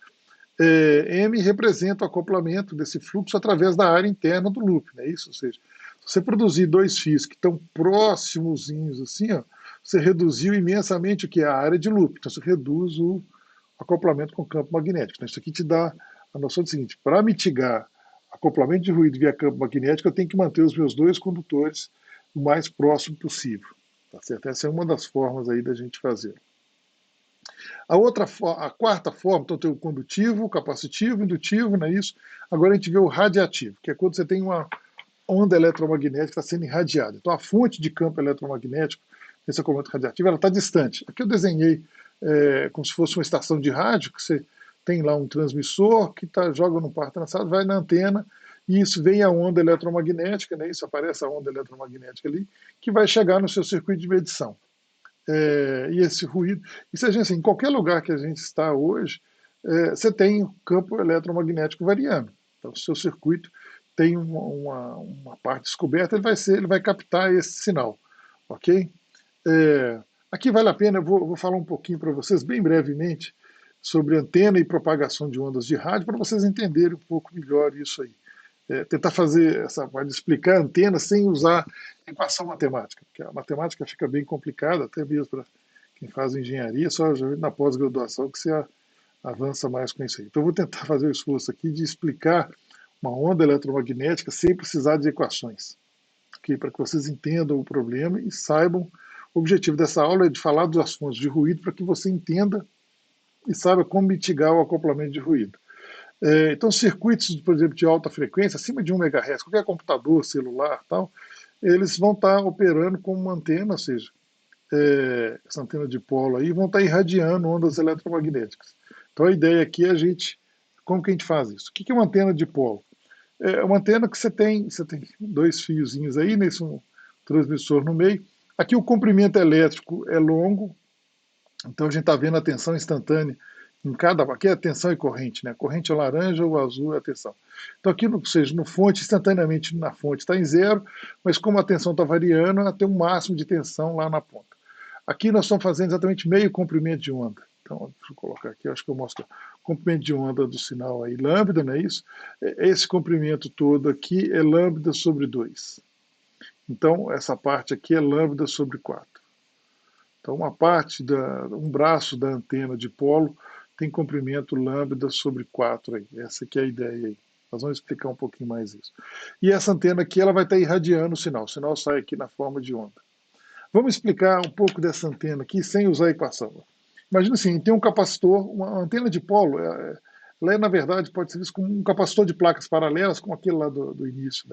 M representa o acoplamento desse fluxo através da área interna do loop, não é isso? Ou seja, se você produzir dois fios que estão próximozinhos assim, ó, você reduziu imensamente o que é a área de loop, então você reduz acoplamento com campo magnético. Então, isso aqui te dá a noção do seguinte: para mitigar acoplamento de ruído via campo magnético, eu tenho que manter os meus dois condutores o mais próximo possível. Tá certo? Essa é uma das formas aí da gente fazer. A quarta forma, então tem o condutivo, o capacitivo, o indutivo, não é isso? Agora a gente vê o radiativo, que é quando você tem uma onda eletromagnética que está sendo irradiada. Então a fonte de campo eletromagnético nesse acoplamento radiativo ela está distante. Aqui eu desenhei como se fosse uma estação de rádio, que você tem lá um transmissor que joga num par trançado, vai na antena, e isso vem a onda eletromagnética, né, isso aparece a onda eletromagnética ali, que vai chegar no seu circuito de medição. E esse ruído. E se a gente, assim, em qualquer lugar que a gente está hoje, você tem campo eletromagnético variando. Então, o seu circuito tem uma parte descoberta, ele vai captar esse sinal, ok? Aqui vale a pena, eu vou falar um pouquinho para vocês, bem brevemente, sobre antena e propagação de ondas de rádio, para vocês entenderem um pouco melhor isso aí. Tentar fazer essa parte de explicar a antena sem usar equação matemática, porque a matemática fica bem complicada, até mesmo para quem faz engenharia, só na pós-graduação que você avança mais com isso aí. Então, eu vou tentar fazer o esforço aqui de explicar uma onda eletromagnética sem precisar de equações, okay? Para que vocês entendam o problema e saibam. O objetivo dessa aula é de falar das fontes de ruído para que você entenda e saiba como mitigar o acoplamento de ruído. Então, circuitos, por exemplo, de alta frequência, acima de 1 MHz, qualquer computador, celular, tal, eles vão estar operando com uma antena, ou seja, essa antena de polo aí, vão estar irradiando ondas eletromagnéticas. Então, a ideia aqui é como que a gente faz isso? O que é uma antena de polo? É uma antena que você tem dois fiozinhos aí, nesse um transmissor no meio. Aqui o comprimento elétrico é longo, então a gente está vendo a tensão instantânea em cada. Aqui é a tensão e corrente, né? A corrente é laranja, o azul é a tensão. Então aqui, ou seja, no fonte, instantaneamente na fonte está em zero, mas como a tensão está variando, ela tem um máximo de tensão lá na ponta. Aqui nós estamos fazendo exatamente meio comprimento de onda. Então, deixa eu colocar aqui, acho que eu mostro o comprimento de onda do sinal aí, lambda, não é isso? Esse comprimento todo aqui é lambda sobre 2. Então, essa parte aqui é lambda sobre 4. Então, um braço da antena de polo tem comprimento lambda sobre 4 aí. Essa aqui é a ideia aí. Nós vamos explicar um pouquinho mais isso. E essa antena aqui, ela vai estar irradiando o sinal. O sinal sai aqui na forma de onda. Vamos explicar um pouco dessa antena aqui sem usar a equação. Imagina assim, tem um capacitor, uma antena de polo, ela na verdade pode ser vista como um capacitor de placas paralelas, como aquele lá do início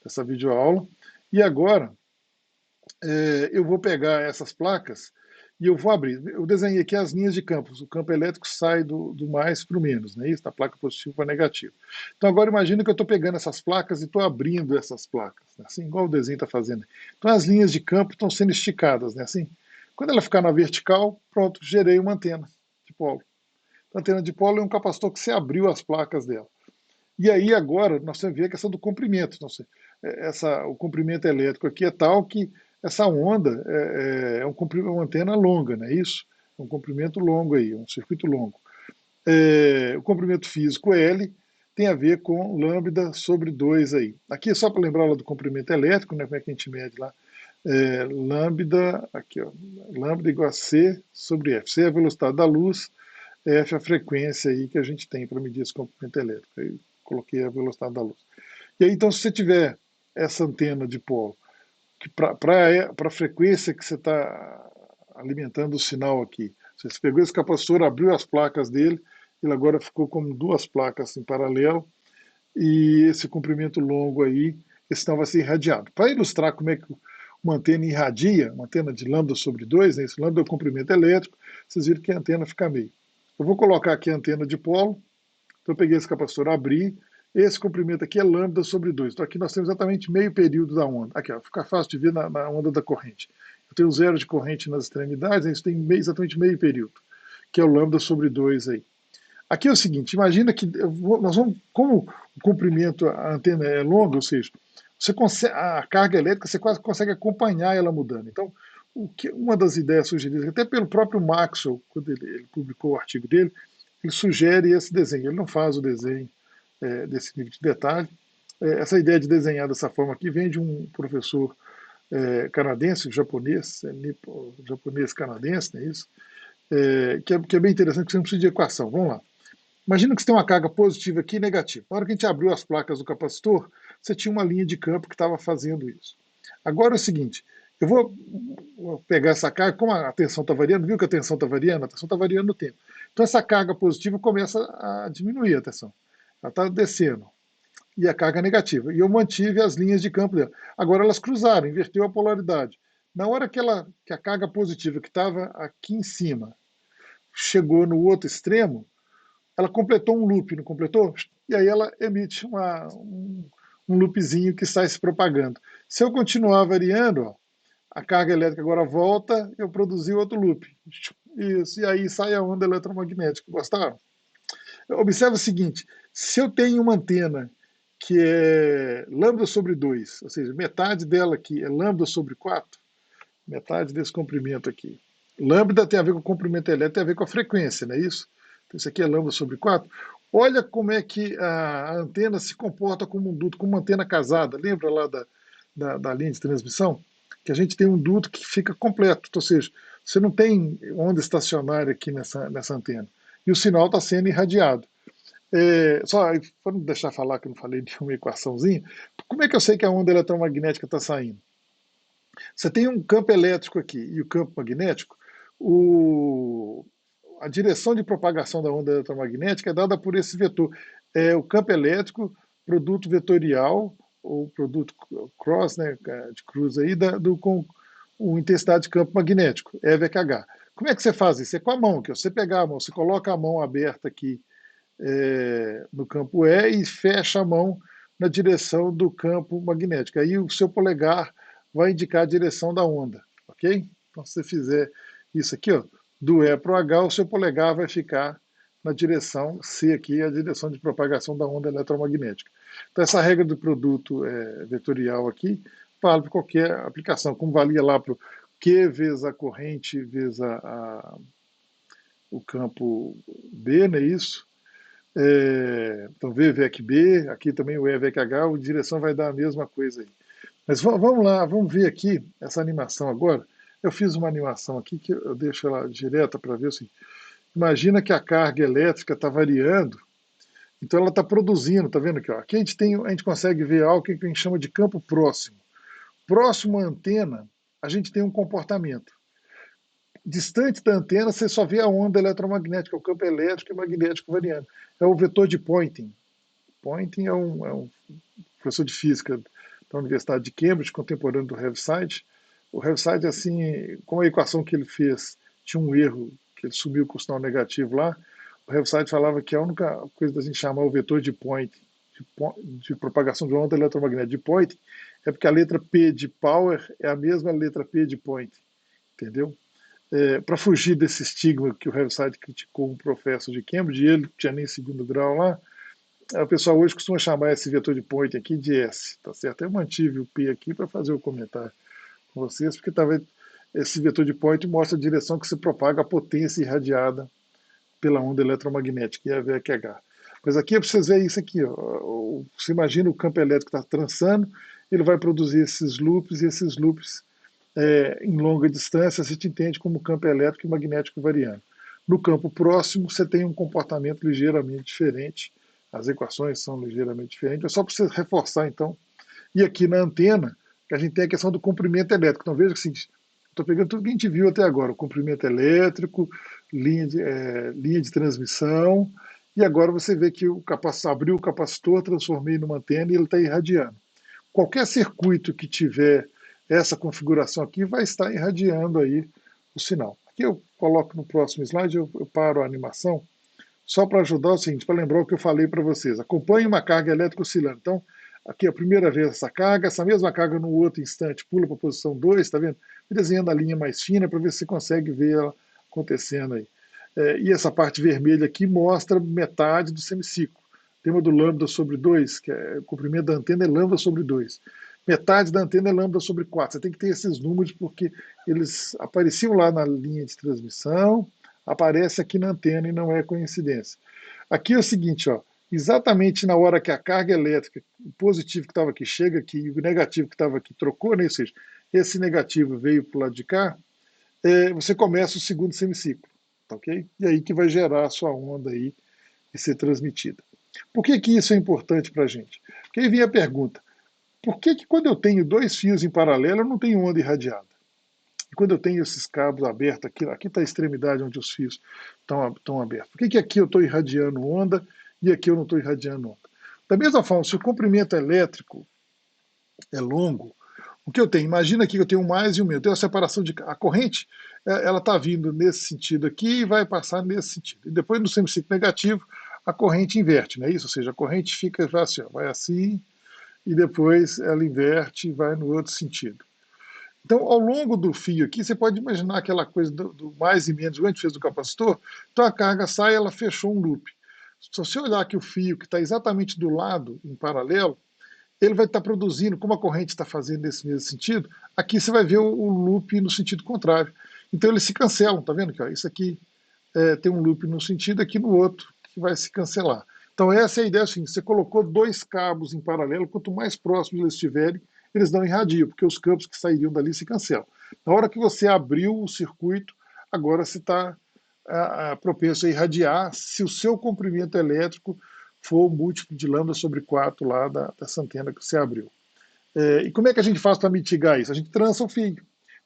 dessa videoaula. E agora, eu vou pegar essas placas e eu vou abrir. Eu desenhei aqui as linhas de campos. O campo elétrico sai do mais para o menos, né? Isso, da placa positiva para negativa. Então agora imagina que eu estou pegando essas placas e estou abrindo essas placas, né? Assim, igual o desenho está fazendo. Então as linhas de campo estão sendo esticadas, né? Assim, quando ela ficar na vertical, pronto, gerei uma antena de polo. A antena de polo é um capacitor que você abriu as placas dela. E aí agora nós temos que ver a questão do comprimento. Então, o comprimento elétrico aqui é tal que essa onda uma antena longa, não é isso? É um comprimento longo aí, um circuito longo. O comprimento físico L tem a ver com lambda sobre 2 aí. Aqui é só para lembrar lá do comprimento elétrico, né, como é que a gente mede lá. Lambda, aqui ó, lambda igual a C sobre F. C é a velocidade da luz, F é a frequência aí que a gente tem para medir esse comprimento elétrico. Aí coloquei a velocidade da luz. E aí, então, se você tiver essa antena de polo, que para a frequência que você está alimentando o sinal aqui, você pegou esse capacitor, abriu as placas dele, ele agora ficou como duas placas em paralelo, e esse comprimento longo aí, esse sinal vai ser irradiado. Para ilustrar como é que uma antena irradia, uma antena de lambda sobre 2, né, esse lambda é o comprimento elétrico, vocês viram que a antena fica meio. Eu vou colocar aqui a antena de polo, então eu peguei esse capacitor, abri, esse comprimento aqui é lambda sobre 2. Então aqui nós temos exatamente meio período da onda. Aqui, ó, fica fácil de ver na onda da corrente. Eu tenho zero de corrente nas extremidades, isso tem exatamente meio período, que é o lambda sobre 2 aí. Aqui é o seguinte, imagina que nós vamos, como o comprimento, a antena é longa, ou seja, a carga elétrica você quase consegue acompanhar ela mudando. Então, uma das ideias sugeridas, até pelo próprio Maxwell, quando ele publicou o artigo dele, ele sugere esse desenho. Ele não faz o desenho desse nível de detalhe. Essa ideia de desenhar dessa forma aqui vem de um professor canadense, japonês, japonês-canadense, não é isso? que é bem interessante, que você não precisa de equação. Vamos lá. Imagina que você tem uma carga positiva aqui e negativa. Na hora que a gente abriu as placas do capacitor, você tinha uma linha de campo que estava fazendo isso. Agora é o seguinte, eu vou pegar essa carga, como a tensão está variando, viu que a tensão está variando? A tensão está variando no tempo. Então essa carga positiva começa a diminuir a tensão. Ela está descendo. E a carga negativa. E eu mantive as linhas de campo dela. Agora elas cruzaram, inverteu a polaridade. Na hora que a carga positiva que estava aqui em cima chegou no outro extremo, ela completou um loop, não completou? E aí ela emite um loopzinho que sai se propagando. Se eu continuar variando, ó, a carga elétrica agora volta, eu produzi outro loop. Isso, e aí sai a onda eletromagnética. Gostaram? Observe o seguinte, se eu tenho uma antena que é lambda sobre 2, ou seja, metade dela aqui é lambda sobre 4, metade desse comprimento aqui. Lambda tem a ver com o comprimento elétrico, tem a ver com a frequência, não é isso? Então, isso aqui é lambda sobre 4. Olha como é que a antena se comporta como um duto, como uma antena casada. Lembra lá da linha de transmissão? Que a gente tem um duto que fica completo, ou seja, você não tem onda estacionária aqui nessa antena. E o sinal está sendo irradiado. Só para não deixar falar que eu não falei de uma equaçãozinha, como é que eu sei que a onda eletromagnética está saindo? Você tem um campo elétrico aqui e o campo magnético, o, a direção de propagação da onda eletromagnética é dada por esse vetor. É o campo elétrico, produto vetorial, ou produto cross, né, de cruz aí, com intensidade de campo magnético, EV/H. Como é que você faz isso? É com a mão, que você pegar a mão, você coloca a mão aberta aqui no campo E e fecha a mão na direção do campo magnético. Aí o seu polegar vai indicar a direção da onda, ok? Então, se você fizer isso aqui, ó, do E para o H, o seu polegar vai ficar na direção C aqui, a direção de propagação da onda eletromagnética. Então, essa regra do produto vetorial aqui vale para qualquer aplicação, como valia lá para o Q vezes a corrente vezes o campo B, não é isso? Então, V, VEC B, aqui também o E, VEC H, a direção vai dar a mesma coisa aí. Mas vamos lá, vamos ver aqui essa animação agora. Eu fiz uma animação aqui que eu deixo ela direta para ver assim. Imagina que a carga elétrica está variando, então ela está produzindo, está vendo aqui? Ó, aqui a gente consegue ver algo que a gente chama de campo próximo. Próximo à antena, a gente tem um comportamento. Distante da antena, você só vê a onda eletromagnética, o campo elétrico e magnético variando. É o vetor de Poynting. Poynting é um professor de física da Universidade de Cambridge, contemporâneo do Heaviside. O Heaviside, assim, com a equação que ele fez, tinha um erro, que ele subiu com o sinal negativo lá. O Heaviside falava que a única coisa da gente chamar o vetor de Poynting, de propagação de onda eletromagnética de Poynting, é porque a letra P de Power é a mesma letra P de Poynting, entendeu? Para fugir desse estigma que o Heaviside criticou um professor de Cambridge, e ele não tinha nem segundo grau lá, o pessoal hoje costuma chamar esse vetor de Poynting aqui de S, tá certo? Eu mantive o P aqui para fazer o comentário com vocês, porque talvez esse vetor de Poynting mostra a direção que se propaga a potência irradiada pela onda eletromagnética, e a VQH. Mas aqui é para vocês verem isso aqui, ó. Você imagina o campo elétrico está trançando, ele vai produzir esses loops, e esses loops em longa distância a gente entende como campo elétrico e magnético variando. No campo próximo, você tem um comportamento ligeiramente diferente, as equações são ligeiramente diferentes, é só para você reforçar, então. E aqui na antena, que a gente tem a questão do comprimento elétrico. Então veja que estou pegando tudo que a gente viu até agora, o comprimento elétrico, linha de transmissão, e agora você vê que abriu o capacitor, transformei numa antena e ele está irradiando. Qualquer circuito que tiver essa configuração aqui vai estar irradiando aí o sinal. Aqui eu coloco no próximo slide, eu paro a animação, só para ajudar o seguinte, para lembrar o que eu falei para vocês. Acompanhe uma carga elétrica oscilando. Então, aqui a primeira vez essa mesma carga no outro instante pula para a posição 2, está vendo? Desenhando a linha mais fina para ver se você consegue ver ela acontecendo aí. E essa parte vermelha aqui mostra metade do semiciclo. O tema do lambda sobre 2, que é o comprimento da antena é lambda sobre 2. Metade da antena é lambda sobre 4. Você tem que ter esses números porque eles apareciam lá na linha de transmissão, aparece aqui na antena e não é coincidência. Aqui é o seguinte, ó, exatamente na hora que a carga elétrica, o positivo que estava aqui chega aqui e o negativo que estava aqui trocou, né? Ou seja, esse negativo veio para o lado de cá, você começa o segundo semiciclo. tá ok? E aí que vai gerar a sua onda aí e ser transmitida. Por que que isso é importante para a gente? Porque aí vem a pergunta, por que que quando eu tenho dois fios em paralelo eu não tenho onda irradiada? E quando eu tenho esses cabos abertos, aqui está a extremidade onde os fios estão abertos. Por que que aqui eu estou irradiando onda e aqui eu não estou irradiando onda? Da mesma forma, se o comprimento elétrico é longo, o que eu tenho? Imagina aqui que eu tenho um mais e um menos. Eu tenho a separação de. A corrente, ela está vindo nesse sentido aqui e vai passar nesse sentido. E depois, no semiciclo negativo, a corrente inverte, não é isso? Ou seja, a corrente fica assim, ó, vai assim, e depois ela inverte e vai no outro sentido. Então, ao longo do fio aqui, você pode imaginar aquela coisa do mais e menos, igual a gente fez do capacitor. Então, a carga sai, ela fechou um loop. Se você olhar aqui o fio que está exatamente do lado, em paralelo, ele vai estar produzindo, como a corrente está fazendo nesse mesmo sentido, aqui você vai ver o loop no sentido contrário. Então eles se cancelam, tá vendo? Aqui, ó, isso aqui tem um loop num sentido, aqui no outro, que vai se cancelar. Então essa é a ideia, assim, você colocou dois cabos em paralelo, quanto mais próximos eles estiverem, eles não irradiam, porque os campos que sairiam dali se cancelam. Na hora que você abriu o circuito, agora você está propenso a irradiar se o seu comprimento elétrico for o múltiplo de lambda sobre 4 lá dessa antena que você abriu. E como é que a gente faz para mitigar isso? A gente trança o fio.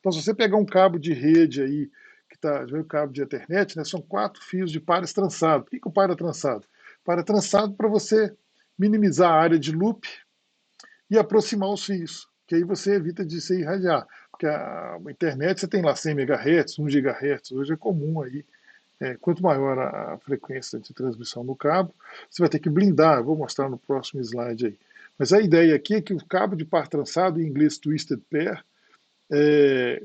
Então, se você pegar um cabo de rede aí, que está, um cabo de Ethernet, né, são 4 fios de pares trançados. Por que o par é trançado? O par é trançado para você minimizar a área de loop e aproximar os fios, que aí você evita de se irradiar. Porque a internet você tem lá 100 MHz, 1 GHz, hoje é comum aí. Quanto maior a frequência de transmissão no cabo, você vai ter que blindar. Eu vou mostrar no próximo slide aí. Mas a ideia aqui é que o cabo de par trançado, em inglês twisted pair,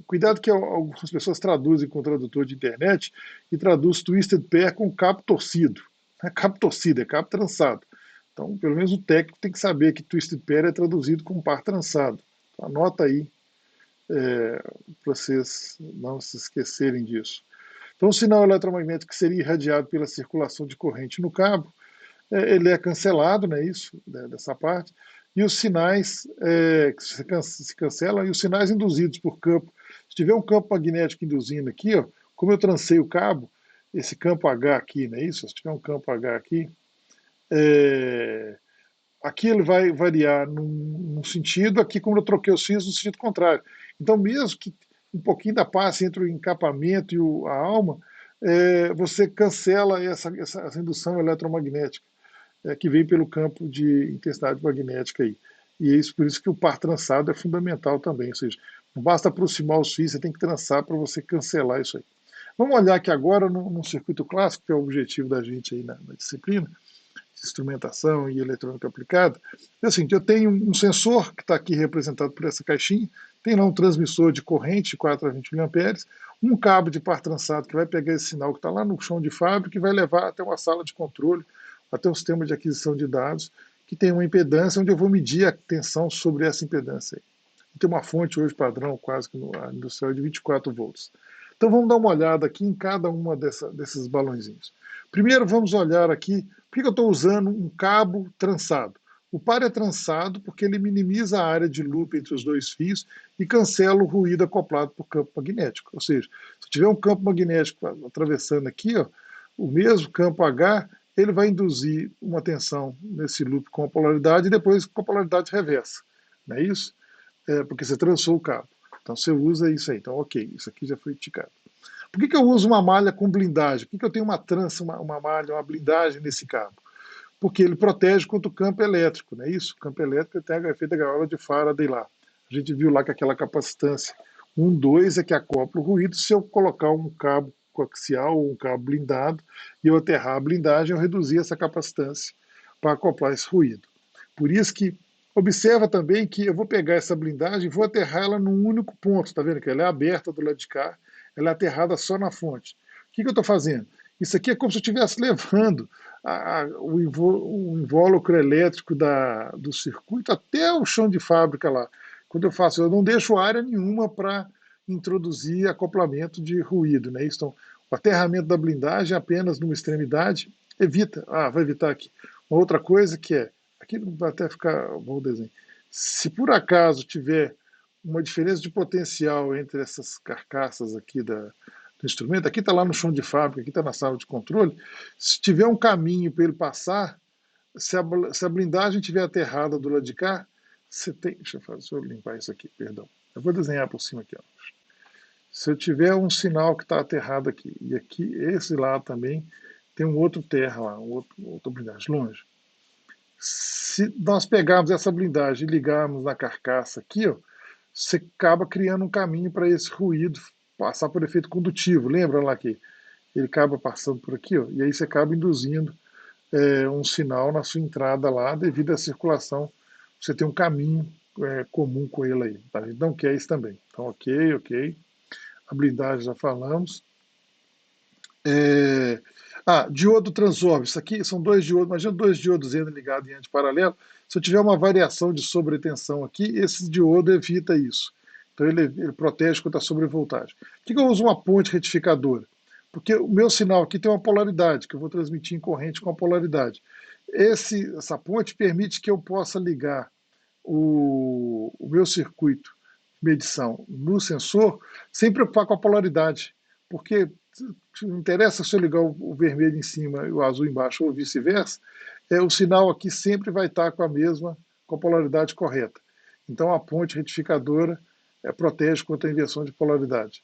cuidado que algumas pessoas traduzem com o tradutor de internet e traduz twisted pair com cabo torcido. Não é cabo torcido, é cabo trançado. Então, pelo menos o técnico tem que saber que twisted pair é traduzido como par trançado. Então, anota aí para vocês não se esquecerem disso. Então, o sinal eletromagnético que seria irradiado pela circulação de corrente no cabo, ele é cancelado, né, isso, dessa parte, e os sinais que se cancelam, e os sinais induzidos por campo. Se tiver um campo magnético induzindo aqui, ó, como eu trancei o cabo, esse campo H aqui, não é isso? Se tiver um campo H aqui, aqui ele vai variar num sentido, aqui como eu troquei os fios, no sentido contrário. Então, mesmo que um pouquinho da passe entre o encapamento e a alma, você cancela essa indução eletromagnética que vem pelo campo de intensidade magnética aí. E é isso, por isso que o par trançado é fundamental também, ou seja, não basta aproximar os fios, você tem que trançar para você cancelar isso aí. Vamos olhar aqui agora no circuito clássico, que é o objetivo da gente aí na disciplina, instrumentação e eletrônica aplicada. É assim, eu tenho um sensor que está aqui representado por essa caixinha, tem lá um transmissor de corrente de 4 a 20 mA, um cabo de par trançado que vai pegar esse sinal que está lá no chão de fábrica e vai levar até uma sala de controle, até um sistema de aquisição de dados, que tem uma impedância onde eu vou medir a tensão sobre essa impedância. Tem uma fonte hoje padrão, quase que no industrial, de 24 volts. Então vamos dar uma olhada aqui em cada uma desses balãozinhos. Primeiro vamos olhar aqui, por que eu estou usando um cabo trançado? O par é trançado porque ele minimiza a área de loop entre os dois fios e cancela o ruído acoplado por campo magnético. Ou seja, se tiver um campo magnético atravessando aqui, ó, o mesmo campo H, ele vai induzir uma tensão nesse loop com a polaridade e depois com a polaridade reversa. Não é isso? Porque você trançou o cabo. Então você usa isso aí. Então, ok, isso aqui já foi ticado. Por que eu uso uma malha com blindagem? Por que eu tenho uma trança, uma malha, uma blindagem nesse cabo? Porque ele protege contra o campo elétrico, não é isso? O campo elétrico tem a efeito da gaiola de Faraday lá. A gente viu lá que aquela capacitância 1, 2 é que acopla o ruído. Se eu colocar um cabo coaxial ou um cabo blindado e eu aterrar a blindagem, eu reduzir essa capacitância para acoplar esse ruído. Por isso que observa também que eu vou pegar essa blindagem e vou aterrar ela num único ponto, tá vendo que ela é aberta do lado de cá, ela é aterrada só na fonte. O que eu estou fazendo? Isso aqui é como se eu estivesse levando o invólucro elétrico do circuito até o chão de fábrica lá. Quando eu faço, eu não deixo área nenhuma para introduzir acoplamento de ruído, né? Então, o aterramento da blindagem apenas numa extremidade vai evitar aqui. Uma outra coisa que aqui vai até ficar bom o desenho. Se por acaso tiver uma diferença de potencial entre essas carcaças aqui do instrumento, aqui está lá no chão de fábrica, aqui está na sala de controle, se tiver um caminho para ele passar, se a blindagem estiver aterrada do lado de cá, você tem. Deixa eu limpar isso aqui, perdão. Eu vou desenhar por cima aqui. Ó. Se eu tiver um sinal que está aterrado aqui, e aqui, esse lá também, tem um outro terra lá, outra blindagem longe. Se nós pegarmos essa blindagem e ligarmos na carcaça aqui, ó, você acaba criando um caminho para esse ruído passar por efeito condutivo. Lembra lá que ele acaba passando por aqui, ó, e aí você acaba induzindo um sinal na sua entrada lá devido à circulação. Você tem um caminho comum com ele aí. Tá? A gente não quer isso também. Então, ok. A blindagem já falamos. Diodo transórbico. Isso aqui são dois diodos. Imagina dois diodos ligados em antiparalelo. Se eu tiver uma variação de sobretensão aqui, esse diodo evita isso. Então ele protege contra a sobrevoltagem. Por que eu uso uma ponte retificadora? Porque o meu sinal aqui tem uma polaridade, que eu vou transmitir em corrente com a polaridade. Essa ponte permite que eu possa ligar o meu circuito de medição no sensor sem preocupar com a polaridade. Porque não interessa se eu ligar o vermelho em cima e o azul embaixo ou vice-versa, o sinal aqui sempre vai estar com a polaridade correta. Então a ponte retificadora protege contra a inversão de polaridade.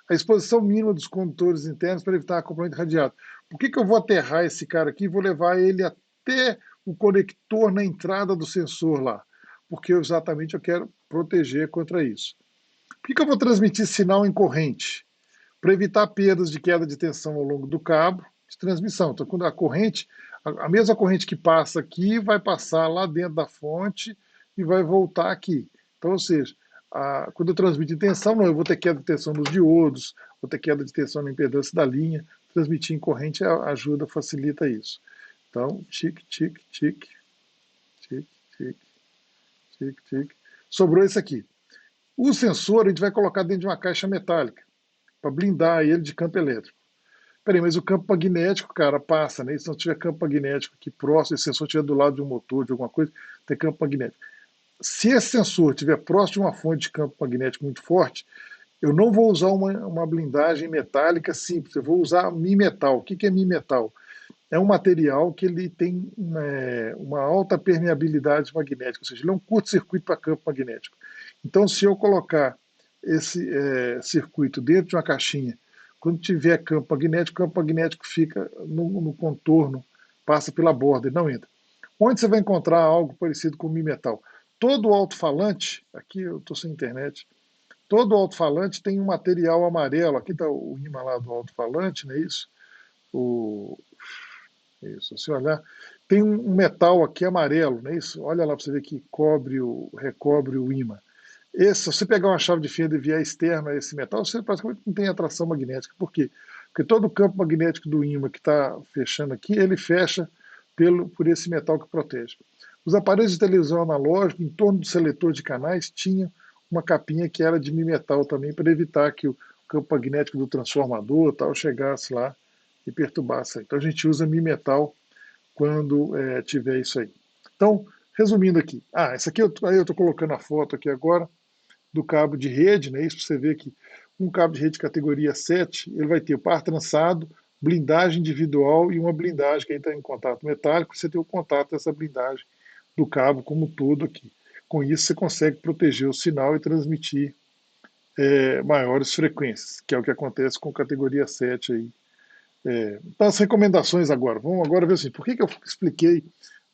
A exposição mínima dos condutores internos para evitar acoplamento radiado. Por que eu vou aterrar esse cara aqui e vou levar ele até o conector na entrada do sensor lá? Porque exatamente eu quero proteger contra isso. Por que eu vou transmitir sinal em corrente? Para evitar perdas de queda de tensão ao longo do cabo de transmissão. Então, quando a corrente, a mesma corrente que passa aqui, vai passar lá dentro da fonte e vai voltar aqui. Então, ou seja, quando eu transmito em tensão, não, eu vou ter queda de tensão nos diodos, vou ter queda de tensão na impedância da linha. Transmitir em corrente ajuda, facilita isso. Então, tic, tic, tic, tic, tic, tic, tic. Sobrou isso aqui. O sensor a gente vai colocar dentro de uma caixa metálica para blindar ele de campo elétrico. Peraí, mas o campo magnético, cara, passa, né? E se não tiver campo magnético aqui próximo, se o sensor estiver do lado de um motor, de alguma coisa, tem campo magnético. Se esse sensor estiver próximo de uma fonte de campo magnético muito forte, eu não vou usar uma blindagem metálica simples, eu vou usar mimetal. O que é mimetal? É um material que ele tem uma alta permeabilidade magnética, ou seja, ele é um curto-circuito para campo magnético. Então, se eu colocar esse circuito dentro de uma caixinha, quando tiver campo magnético, o campo magnético fica no contorno, passa pela borda e não entra. Onde você vai encontrar algo parecido com o mimetal? Todo alto-falante, aqui eu estou sem internet, todo alto-falante tem um material amarelo, aqui está o imã lá do alto-falante, não é isso? Isso, se olhar, tem um metal aqui amarelo, não é isso? Olha lá para você ver que recobre o ímã. Se você pegar uma chave de fenda e vier externo a esse metal, você praticamente não tem atração magnética. Por quê? Porque todo o campo magnético do ímã que está fechando aqui, ele fecha por esse metal que protege. Os aparelhos de televisão analógica, em torno do seletor de canais, tinham uma capinha que era de mimetal também, para evitar que o campo magnético do transformador tal chegasse lá e perturbasse. Então a gente usa mimetal quando tiver isso aí. Então, resumindo aqui. Essa aqui eu estou colocando a foto aqui agora do cabo de rede, né? Isso para você ver que um cabo de rede categoria 7, ele vai ter par trançado, blindagem individual e uma blindagem que está em contato metálico, você tem o contato dessa blindagem do cabo como todo aqui. Com isso você consegue proteger o sinal e transmitir maiores frequências, que é o que acontece com categoria 7 aí. Então, as recomendações agora. Vamos agora ver assim, por que eu expliquei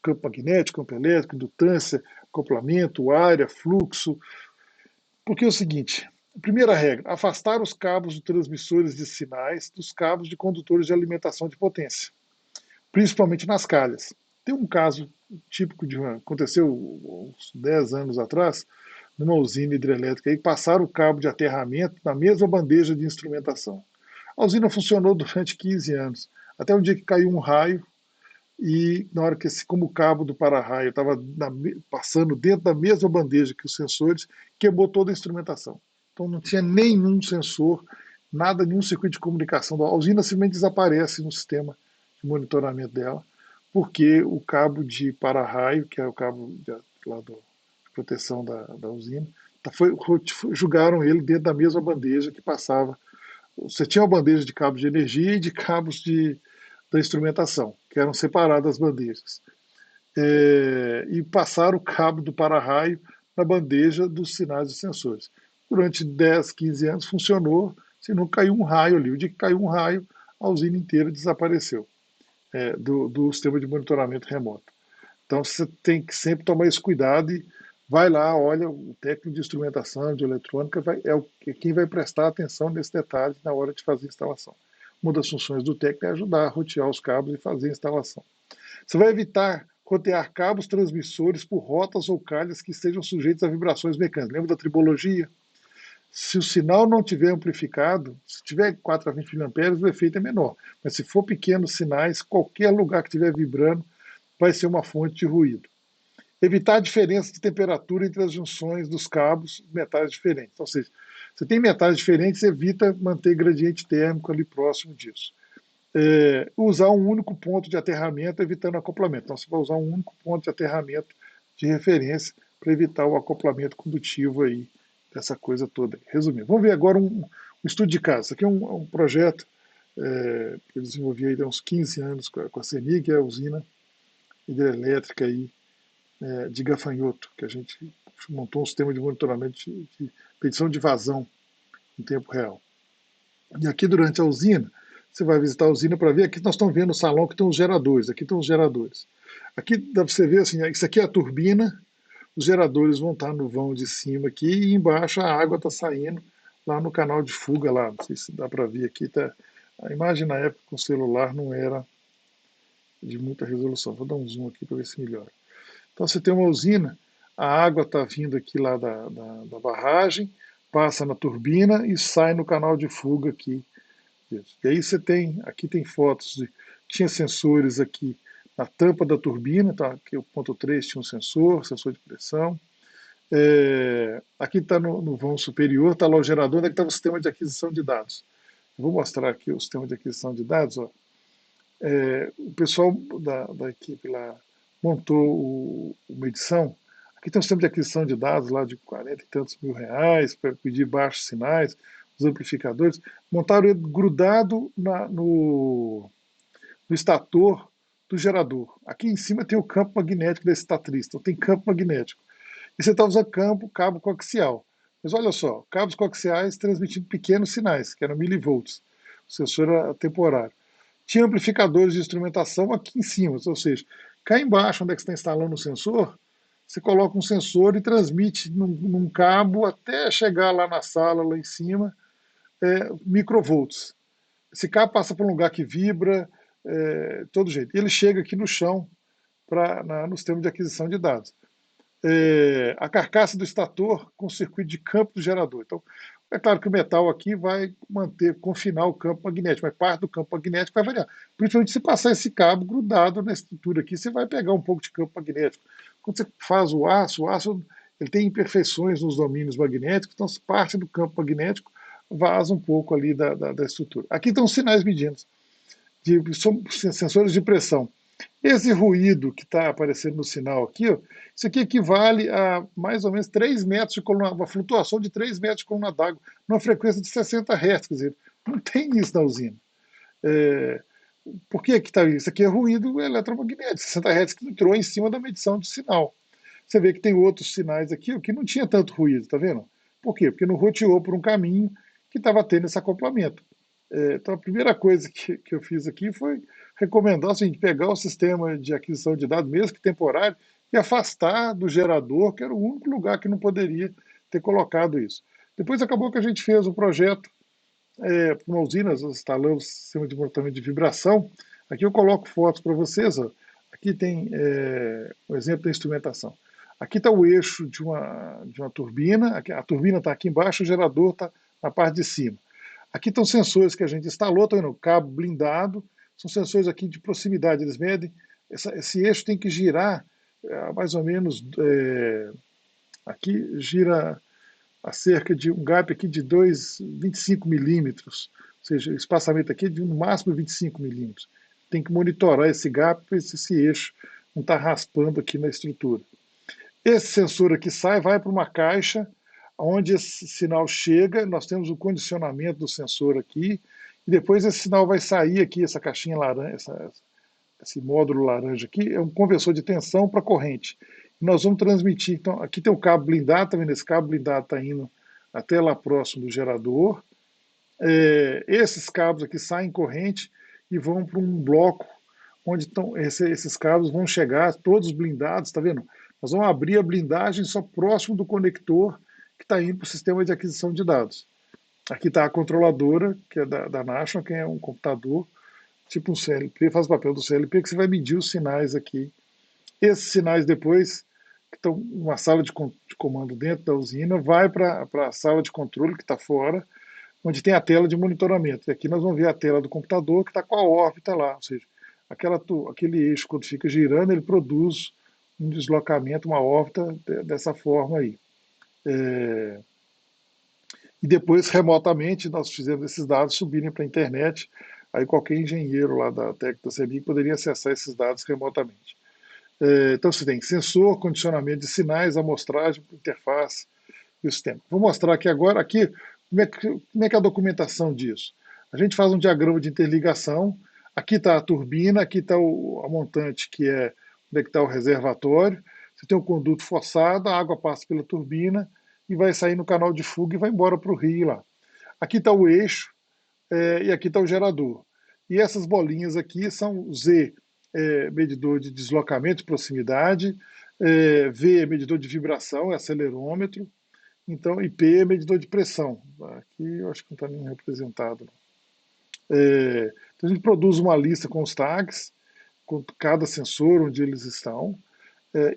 campo magnético, campo elétrico, indutância, acoplamento, área, fluxo? Porque é o seguinte, primeira regra, afastar os cabos de transmissores de sinais dos cabos de condutores de alimentação de potência, principalmente nas calhas. Tem um caso típico aconteceu uns 10 anos atrás, numa usina hidrelétrica, aí passaram o cabo de aterramento na mesma bandeja de instrumentação. A usina funcionou durante 15 anos, até um dia que caiu um raio e na hora que como o cabo do para-raio estava passando dentro da mesma bandeja que os sensores, queimou toda a instrumentação. Então não tinha nenhum sensor, nada, nenhum circuito de comunicação. A usina simplesmente desaparece no sistema de monitoramento dela, porque o cabo de para-raio, que é o cabo de proteção da usina, Jogaram ele dentro da mesma bandeja que passava. Você tinha uma bandeja de cabos de energia e de cabos da instrumentação, que eram separadas as bandejas. E passaram o cabo do para-raio na bandeja dos sinais e sensores. Durante 10, 15 anos funcionou, se não caiu um raio ali. O dia que caiu um raio, a usina inteira desapareceu do sistema de monitoramento remoto. Então você tem que sempre tomar esse cuidado e vai lá, olha, o técnico de instrumentação, de eletrônica, quem vai prestar atenção nesse detalhe na hora de fazer a instalação. Uma das funções do técnico é ajudar a rotear os cabos e fazer a instalação. Você vai evitar rotear cabos transmissores por rotas ou calhas que estejam sujeitos a vibrações mecânicas. Lembra da tribologia? Se o sinal não tiver amplificado, se tiver 4 a 20 mA, o efeito é menor. Mas se for pequenos sinais, qualquer lugar que estiver vibrando vai ser uma fonte de ruído. Evitar a diferença de temperatura entre as junções dos cabos metais diferentes. Ou seja, você tem metais diferentes, evita manter gradiente térmico ali próximo disso. Usar um único ponto de aterramento, evitando acoplamento. Então, você vai usar um único ponto de aterramento de referência para evitar o acoplamento condutivo aí, dessa coisa toda. Resumindo, vamos ver agora um estudo de caso. Isso aqui é um projeto que eu desenvolvi aí há uns 15 anos com a CEMIG, que é a usina hidrelétrica aí, de Gafanhoto, que a gente montou um sistema de monitoramento de medição de vazão em tempo real. E aqui durante a usina, você vai visitar a usina para ver, aqui nós estamos vendo o salão que tem os geradores, aqui estão os geradores. Aqui dá para você ver assim, isso aqui é a turbina, os geradores vão estar no vão de cima aqui e embaixo a água está saindo lá no canal de fuga lá, não sei se dá para ver aqui, tá. A imagem na época com o celular não era de muita resolução, vou dar um zoom aqui para ver se melhora. Então você tem uma usina, a água está vindo aqui lá da barragem, passa na turbina e sai no canal de fuga aqui. E aí você tem, aqui tem fotos tinha sensores aqui na tampa da turbina, tá? Aqui o ponto 3 tinha um sensor de pressão. Aqui está no vão superior, está lá o gerador, onde é que estava o sistema de aquisição de dados. Eu vou mostrar aqui o sistema de aquisição de dados. Ó. O pessoal da equipe lá montou uma edição. Aqui tem um sistema de aquisição de dados lá de 40 e tantos mil reais, para pedir baixos sinais, os amplificadores. Montaram ele grudado no estator do gerador. Aqui em cima tem o campo magnético desse estatrista, então tem campo magnético. E você está usando cabo coaxial. Mas olha só, cabos coaxiais transmitindo pequenos sinais, que eram milivolts. O sensor era temporário. Tinha amplificadores de instrumentação aqui em cima, ou seja, cá embaixo, onde é que você está instalando o sensor, você coloca um sensor e transmite num cabo até chegar lá na sala, lá em cima, microvolts. Esse cabo passa por um lugar que vibra, todo jeito. E ele chega aqui no chão, no sistema de aquisição de dados. A carcaça do estator com o circuito de campo do gerador. Então, é claro que o metal aqui vai confinar o campo magnético, mas parte do campo magnético vai variar. Principalmente se passar esse cabo grudado na estrutura aqui, você vai pegar um pouco de campo magnético. Quando você faz o aço ele tem imperfeições nos domínios magnéticos, então parte do campo magnético vaza um pouco ali da estrutura. Aqui estão os sinais medidos, são sensores de pressão. Esse ruído que está aparecendo no sinal aqui, ó, isso aqui equivale a mais ou menos 3 metros de coluna, uma flutuação de 3 metros de coluna d'água, numa frequência de 60 Hz, quer dizer, não tem isso na usina. Por que está isso? Isso aqui é ruído eletromagnético, 60 Hz que entrou em cima da medição do sinal. Você vê que tem outros sinais aqui que não tinha tanto ruído, tá vendo? Por quê? Porque não roteou por um caminho que estava tendo esse acoplamento. Então a primeira coisa que eu fiz aqui foi recomendar o seguinte, pegar o sistema de aquisição de dados, mesmo que temporário, e afastar do gerador, que era o único lugar que não poderia ter colocado isso. Depois acabou que a gente fez um projeto para uma usina, nós instalamos sistema de monitoramento de vibração. Aqui eu coloco fotos para vocês. Ó. Aqui tem um exemplo da instrumentação. Aqui está o eixo de uma turbina, a turbina está aqui embaixo, o gerador está na parte de cima. Aqui estão sensores que a gente instalou, está vendo? Cabo blindado, são sensores aqui de proximidade, eles medem, esse eixo tem que girar mais ou menos, aqui gira a cerca de um gap aqui de 25 milímetros, ou seja, o espaçamento aqui é de no máximo 25 milímetros. Tem que monitorar esse gap, esse eixo não está raspando aqui na estrutura. Esse sensor aqui vai para uma caixa, onde esse sinal chega, nós temos o condicionamento do sensor aqui, e depois esse sinal vai sair aqui, essa caixinha laranja, esse módulo laranja aqui, é um conversor de tensão para corrente. E nós vamos transmitir, então, aqui tem o cabo blindado, tá vendo? Esse cabo blindado está indo até lá próximo do gerador. Esses cabos aqui saem corrente e vão para um bloco onde esses cabos vão chegar, todos blindados, está vendo? Nós vamos abrir a blindagem só próximo do conector que está indo para o sistema de aquisição de dados. Aqui está a controladora, que é da National, que é um computador, tipo um CLP, faz o papel do CLP, que você vai medir os sinais aqui. Esses sinais depois, que estão numa sala de comando dentro da usina, vai para a sala de controle que está fora, onde tem a tela de monitoramento. E aqui nós vamos ver a tela do computador que está com a órbita lá, ou seja, aquele eixo, quando fica girando, ele produz um deslocamento, uma órbita dessa forma aí. E depois, remotamente, nós fizemos esses dados subirem para a internet, aí qualquer engenheiro lá da técnica da CEMIG poderia acessar esses dados remotamente. Então você tem sensor, condicionamento de sinais, amostragem, interface e o sistema. Vou mostrar aqui agora, como é que é a documentação disso. A gente faz um diagrama de interligação, aqui está a turbina, aqui está a montante, que é onde é que está o reservatório, você tem um conduto forçado, a água passa pela turbina e vai sair no canal de fuga e vai embora para o rio lá. Aqui está o eixo e aqui está o gerador. E essas bolinhas aqui são Z, medidor de deslocamento de proximidade, V é medidor de vibração, é acelerômetro, então, e P é medidor de pressão. Aqui eu acho que não está nem representado. Então a gente produz uma lista com os tags, com cada sensor, onde eles estão,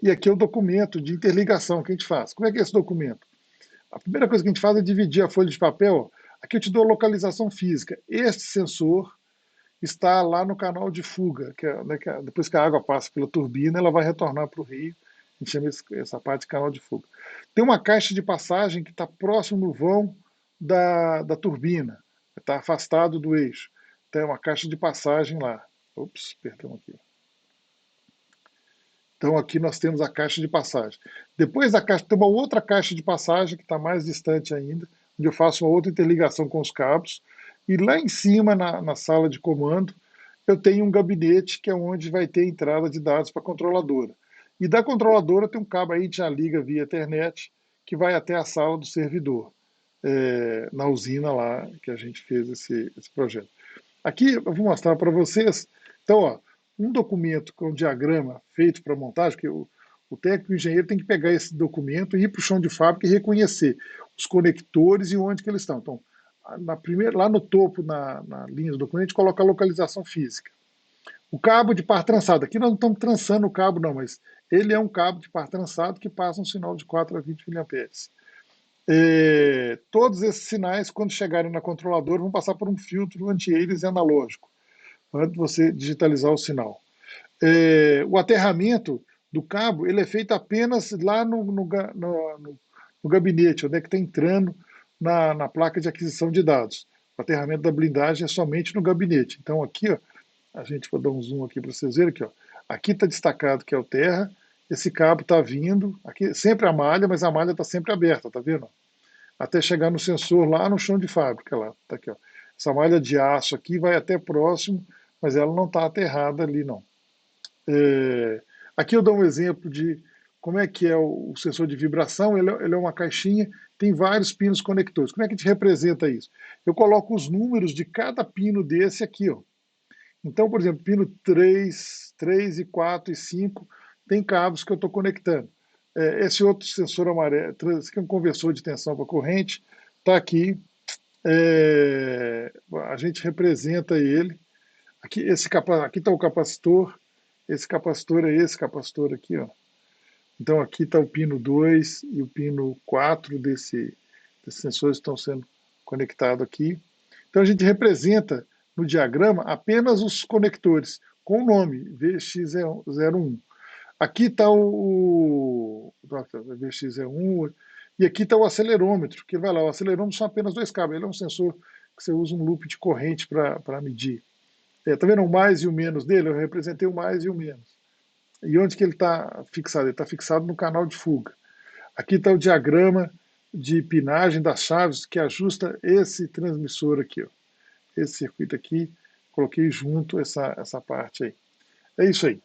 e aqui é o documento de interligação que a gente faz. Como é que é esse documento? A primeira coisa que a gente faz é dividir a folha de papel. Aqui eu te dou a localização física. Este sensor está lá no canal de fuga, depois que a água passa pela turbina, ela vai retornar para o rio. A gente chama essa parte de canal de fuga. Tem uma caixa de passagem que está próximo do vão da turbina, está afastado do eixo. Tem uma caixa de passagem lá. Ops, perdão aqui. Então aqui nós temos a caixa de passagem. Depois da caixa, tem uma outra caixa de passagem que está mais distante ainda, onde eu faço uma outra interligação com os cabos. E lá em cima, na sala de comando, eu tenho um gabinete que é onde vai ter entrada de dados para a controladora. E da controladora tem um cabo aí que já liga via Ethernet, que vai até a sala do servidor, na usina lá que a gente fez esse projeto. Aqui eu vou mostrar para vocês. Então, ó, um documento com um diagrama feito para montagem, que o técnico e o engenheiro tem que pegar esse documento e ir para o chão de fábrica e reconhecer os conectores e onde que eles estão. Então, lá no topo, na linha do documento, a gente coloca a localização física. O cabo de par trançado. Aqui nós não estamos trançando o cabo, não, mas ele é um cabo de par trançado que passa um sinal de 4 a 20 mA. Todos esses sinais, quando chegarem na controladora, vão passar por um filtro anti-eles analógico, antes de você digitalizar o sinal. O aterramento do cabo ele é feito apenas lá no gabinete, onde é que está entrando na placa de aquisição de dados. O aterramento da blindagem é somente no gabinete. Então aqui, ó, a gente vai dar um zoom aqui para vocês verem aqui, ó. Aqui está destacado que é o terra, esse cabo está vindo, aqui sempre a malha, mas a malha está sempre aberta, tá vendo? Até chegar no sensor lá no chão de fábrica, lá, tá aqui, ó. Essa malha de aço aqui vai até próximo, mas ela não está aterrada ali, não. Aqui eu dou um exemplo de como é que é o sensor de vibração. Ele é uma caixinha, tem vários pinos conectores. Como é que a gente representa isso? Eu coloco os números de cada pino desse aqui, ó. Então, por exemplo, pino 3, 4 e 5 tem cabos que eu estou conectando. Esse outro sensor amarelo, esse aqui é um conversor de tensão para corrente, está aqui. A gente representa ele. Aqui está o capacitor. Esse capacitor é esse capacitor aqui, ó. Então aqui está o pino 2 e o pino 4 desses sensores estão sendo conectados aqui. Então a gente representa no diagrama apenas os conectores, com o nome, VX01. Aqui está o VX01, e aqui está o acelerômetro, que vai lá, o acelerômetro são apenas 2 cabos, ele é um sensor que você usa um loop de corrente para medir. Tá vendo o mais e o menos dele? Eu representei o mais e o menos. E onde que ele está fixado? Ele está fixado no canal de fuga. Aqui está o diagrama de pinagem das chaves que ajusta esse transmissor aqui, ó. Esse circuito aqui, coloquei junto essa parte aí. É isso aí.